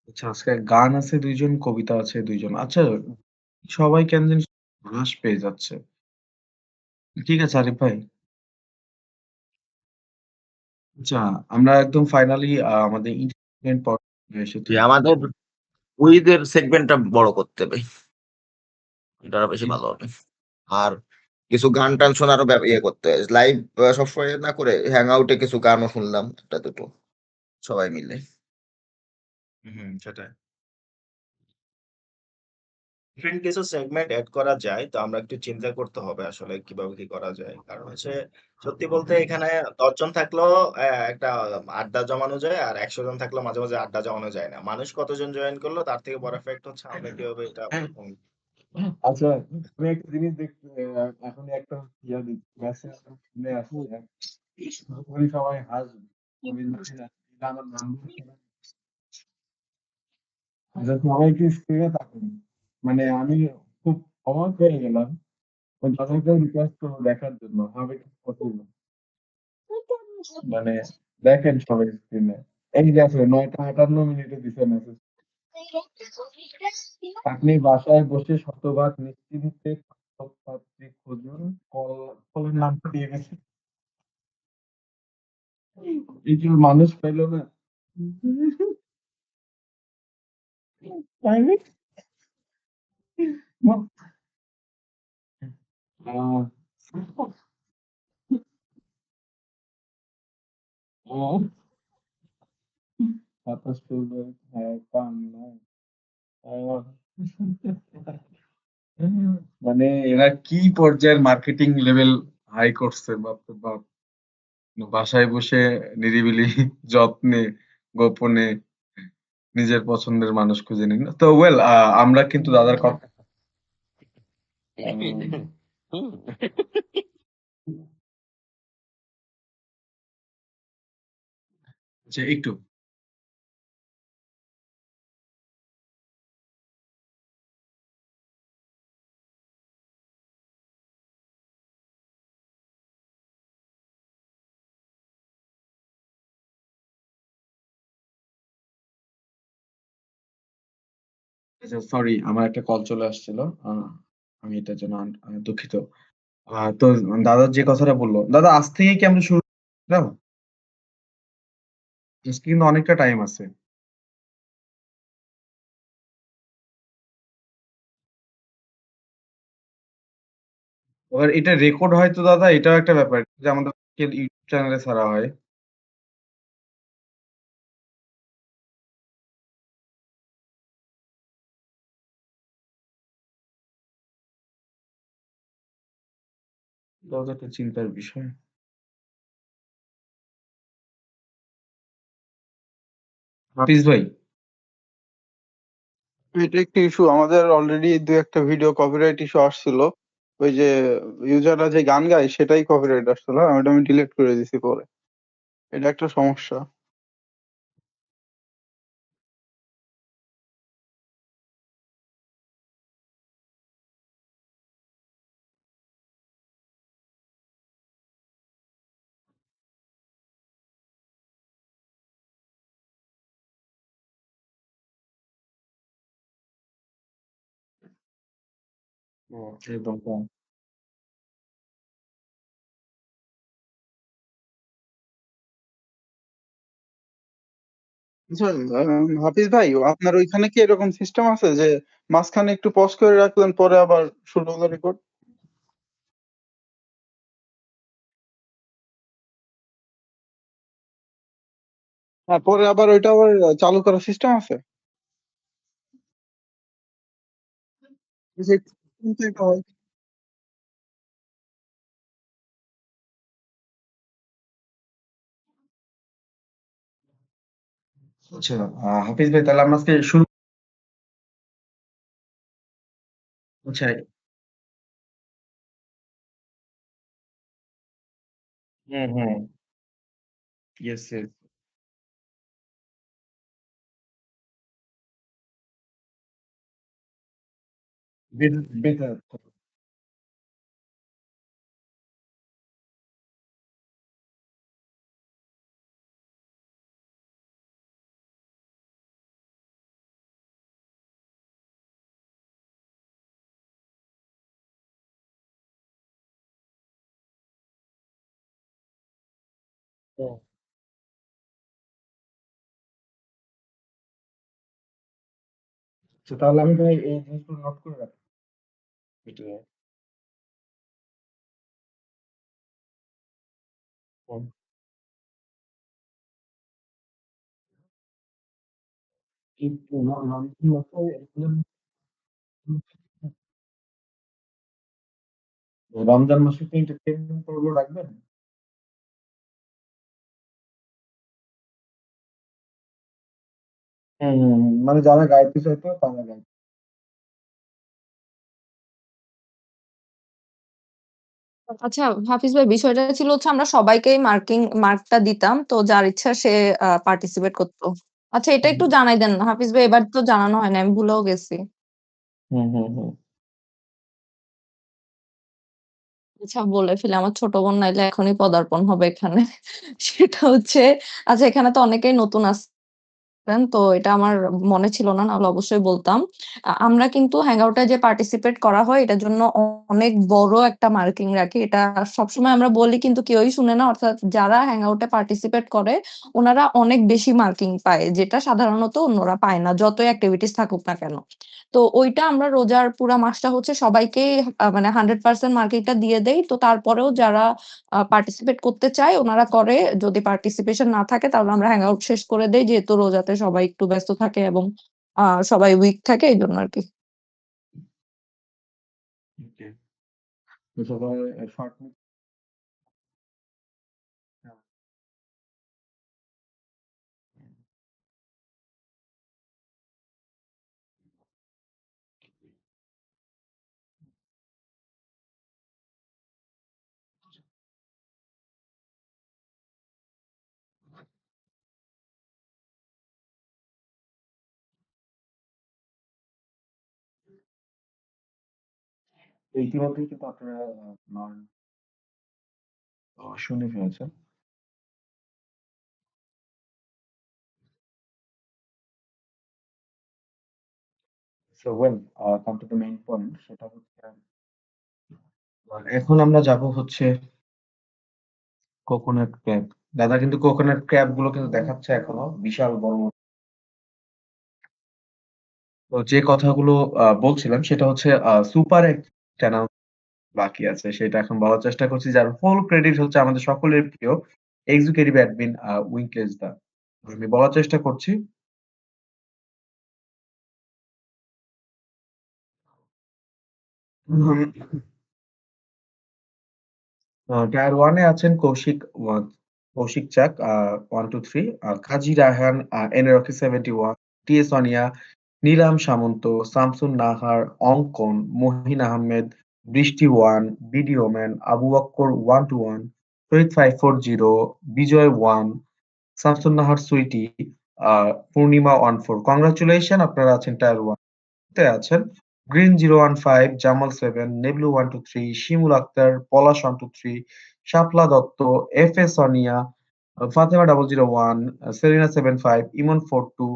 আচ্ছা আজকে গান আছে ২ জন, কবিতা আছে ২ জন। আচ্ছা সবাই কেন জানি হ্রাস পেয়ে যাচ্ছে। ঠিক আছে আরিফ ভাই। আচ্ছা আমরা একদম ফাইনালি আমাদের entertainment পর্বে এসেছি।
যে আমাদের কুইজের সেগমেন্টটা বড় করতে হবে। এটা আরো বেশি ভালো হবে। আর কিছু গান-টান শোনারও করতে হয়। লাইভ সবসময় না করে হ্যাং আউটে কিছু গানও শুনলাম ১টা-২টো সবাই মিলে।
সেটাই। ডিফারেন্ট কিছু সেগমেন্ট এড করা যায়। তো আমরা একটু চিন্তা করতে হবে আসলে কিভাবে কি করা যায়। কারণ হচ্ছে সত্যি বলতে এখানে ১০ জন থাকলেও একটা আড্ডা জমানো যায়। আর ১০০ জন থাকলেও মাঝে আড্ডা জমানো যায় না। মানুষ কতজন জয়েন করলো তার থেকে বড় ফ্যাক্ট হচ্ছে আমরা কিভাবে এটা
আচ্ছা আমি একটা জিনিস দেখছি এখনই একটা মেসেজ শুনে আসছি ওই সবাই হাসবে। আমি জানি না, এটা আমার নাম্বার আচ্ছা সবাই একটু স্ক্রিনে তাকান। মানে আমি খুব অবাক হয়ে গেলাম। ওই দাদাকে রিকোয়েস্ট করবো দেখার জন্য হবে কি পসিবল। মানে দেখেন সবাই স্ক্রিনে। এই যে আছে ৯টা ৫৮ দিছে মেসেজ। আপনি বাসায় বসে শতভাগ নিশ্চিন্তে পাত্রী খুঁজুন। কলের নামটা দিয়ে গেছে। এই যে মানুষ পাইলো না। তাই না? আহ, আহ, ২৭ ফেব্রুয়ারি হ্যাঁ পান নাই। আহ, মানে এরা কি পর্যায়ের মার্কেটিং লেভেল হাই করছে বাপরে বাপ। বাসায় বসে নিরিবিলি যত্নে গোপনে নিজের পছন্দের মানুষ খুঁজে নিন। তো ওয়েল আমরা কিন্তু দাদার কথা যে একটু আচ্ছা সরি আমার একটা কল চলে আসছিল। আ আমি এটার জন্য দুঃখিত। তো দাদা যে কথাটা বলল, দাদা আজ থেকেই কি আমরা শুরু করলাম? আজকে কিন্তু অনেকটা টাইম আছে। এবার এটা রেকর্ড হয় তো দাদা এটাও একটা ব্যাপার। যে আমাদের ইউটিউব চ্যানেলে ছাড়া হয়। এটাও তো একটা চিন্তার বিষয়। হাফিজ ভাই,
এটা একটা ইস্যু আমাদের অলরেডি ২-১ টা ভিডিও কপিরাইট ইস্যু আসছিল। ওই যে ইউজাররা যে গান গায় সেটাই কপিরাইট আসছিল। ওটা আমি ডিলিট করে দিছি পরে। এটা একটা সমস্যা।
একদম কম।
আচ্ছা হাফিজ ভাই আপনার ওইখানে কি এরকম সিস্টেম আছে যে মাঝখানে একটু পজ করে রাখলেন পরে আবার শুরু হলো রেকর্ড? হ্যাঁ, পরে আবার ওইটা আবার চালু করার সিস্টেম আছে? যে কিন্তু এটা হয়।
আচ্ছা হাফিজ ভাই তাহলে আমরা আজকে শুরু আচ্ছা হুম, হুম। Yes, yes. বেঁধে বেঁধে রাখতে হবে। হুম। আচ্ছা তাহলে আমি ভাই এই জিনিসগুলো নোট করে রাখি মিটিং এ। হুম। কিন্তু রমজান মাসে রমজান মাসে কি entertainment গুলো রাখবেন? হুম, হুম, হুম। মানে যারা গাইতে চাইতো তারা গাইবে।
আচ্ছা হাফিজ ভাই বিষয়টা ছিল হচ্ছে আমরা সবাইকেই মার্কটা দিতাম তো যার ইচ্ছা সে পার্টিসিপেট করতো। আচ্ছা এটা একটু জানাই দেন হাফিজ ভাই এবার তো জানানো হয় না আমি ভুলেও গেছি।
হুম, হুম, হুম।
আচ্ছা বলে ফেলি আমার ছোট বোন নাইলে এখনই পদার্পণ হবে এখানে। সেটা হচ্ছে আচ্ছা এখানে তো অনেকেই নতুন তো এটা আমার মনে ছিল না, নাহলে অবশ্যই বলতাম। আমরা কিন্তু হ্যাংআউট এ যে পার্টিসিপেট করা হয় এটার জন্য অনেক বড় একটা মার্কিং রাখি। এটা সবসময় আমরা বলি কিন্তু কেউই শুনে না। অর্থাৎ যারা হ্যাংআউট এ পার্টিসিপেট করে ওনারা অনেক বেশি মার্কিং পায়। যেটা সাধারণত অন্যরা পায় না। যতই এক্টিভিটিস থাকুক না কেন। তো ওইটা আমরা রোজার পুরা মাসটা হচ্ছে সবাইকেই মানে 100% মার্কিংটা দিয়ে দেই। তো তারপরেও যারা পার্টিসিপেট করতে চায় ওনারা করে। যদি পার্টিসিপেশন না থাকে তাহলে আমরা হ্যাং আউট শেষ করে দেই। যেহেতু রোজাতে সবাই একটু ব্যস্ত থাকে এবং সবাই উইক থাকে এইজন্য আরকি।
ওকে। তো সবাই শর্ট ইতিমধ্যেই কিন্তু আপনারা আপনার শুনে ফেলেছেন। So well come to the main point সেটা হচ্ছে এখন আমরা যাব হচ্ছে কোকোনাট ক্র্যাব। দাদা কিন্তু কোকোনাট ক্র্যাব গুলো কিন্তু দেখাচ্ছে এখনো বিশাল বড়। তো যে কথাগুলো বলছিলাম সেটা হচ্ছে সুপার একটা বাকি আছে সেটা এখন বলার চেষ্টা করছি যার ফুল ক্রেডিট হচ্ছে আমাদের সকলের প্রিয় এক্সিকিউটিভ অ্যাডমিন উইঙ্কলেস দা। আমি বলার চেষ্টা করছি উম, টায়ার 1 এ আছেন কৌশিক চাক 1, 2, 3 কাজী রায়হান, এনারকি 71, টিএস অনিয়া, Nilam Samanta, Shamsun Nahar, Ankon, Mohin Ahmed, Brishti 1, BD women, Abu Bakkar 1 to 1, Shahid 540, Bijoy 1, Shamsun Nahar Sweety, Purnima 14। Congratulation আপনারা আছেন টায়ার 1 তে আছেন। গ্রিন 015, জামাল 7, নেবলু 123, Shimul Akter, Palash 123, Shapla Dutta, F A Sonia, Fatema 001, Selina 75, Emon 42,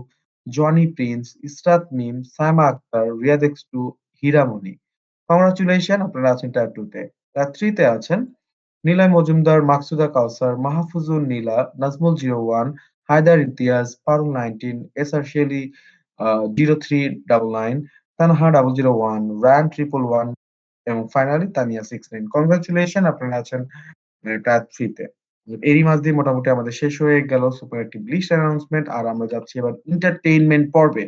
Jony Prince, Israt Mim, Saima Akter, Riyad X2, Hiramoni. Congratulation আপনারা আছেন টায়ার 2 তে। টায়ার 3 তে আছেন নিলয় মজুমদার, মাকসুদা কাউসার, মাহফুজুর নীলা, নাজমুল 01, হায়দার ইমতিয়াজ, পারুল 19, এসআর শেলি 0399, তানহা 001, রায়ান 111 এবং ফাইনালি তানিয়া 69। কংগ্রাচুলেশন আপনারা আছেন টায়ার 3 তে। এরই মাঝ দিয়ে মোটামুটি আমাদের শেষ হয়ে গেল সুপার একটি লিস্ট অ্যানাউন্সমেন্ট আর আমরা যাচ্ছি এবার এন্টারটেইনমেন্ট পর্বে।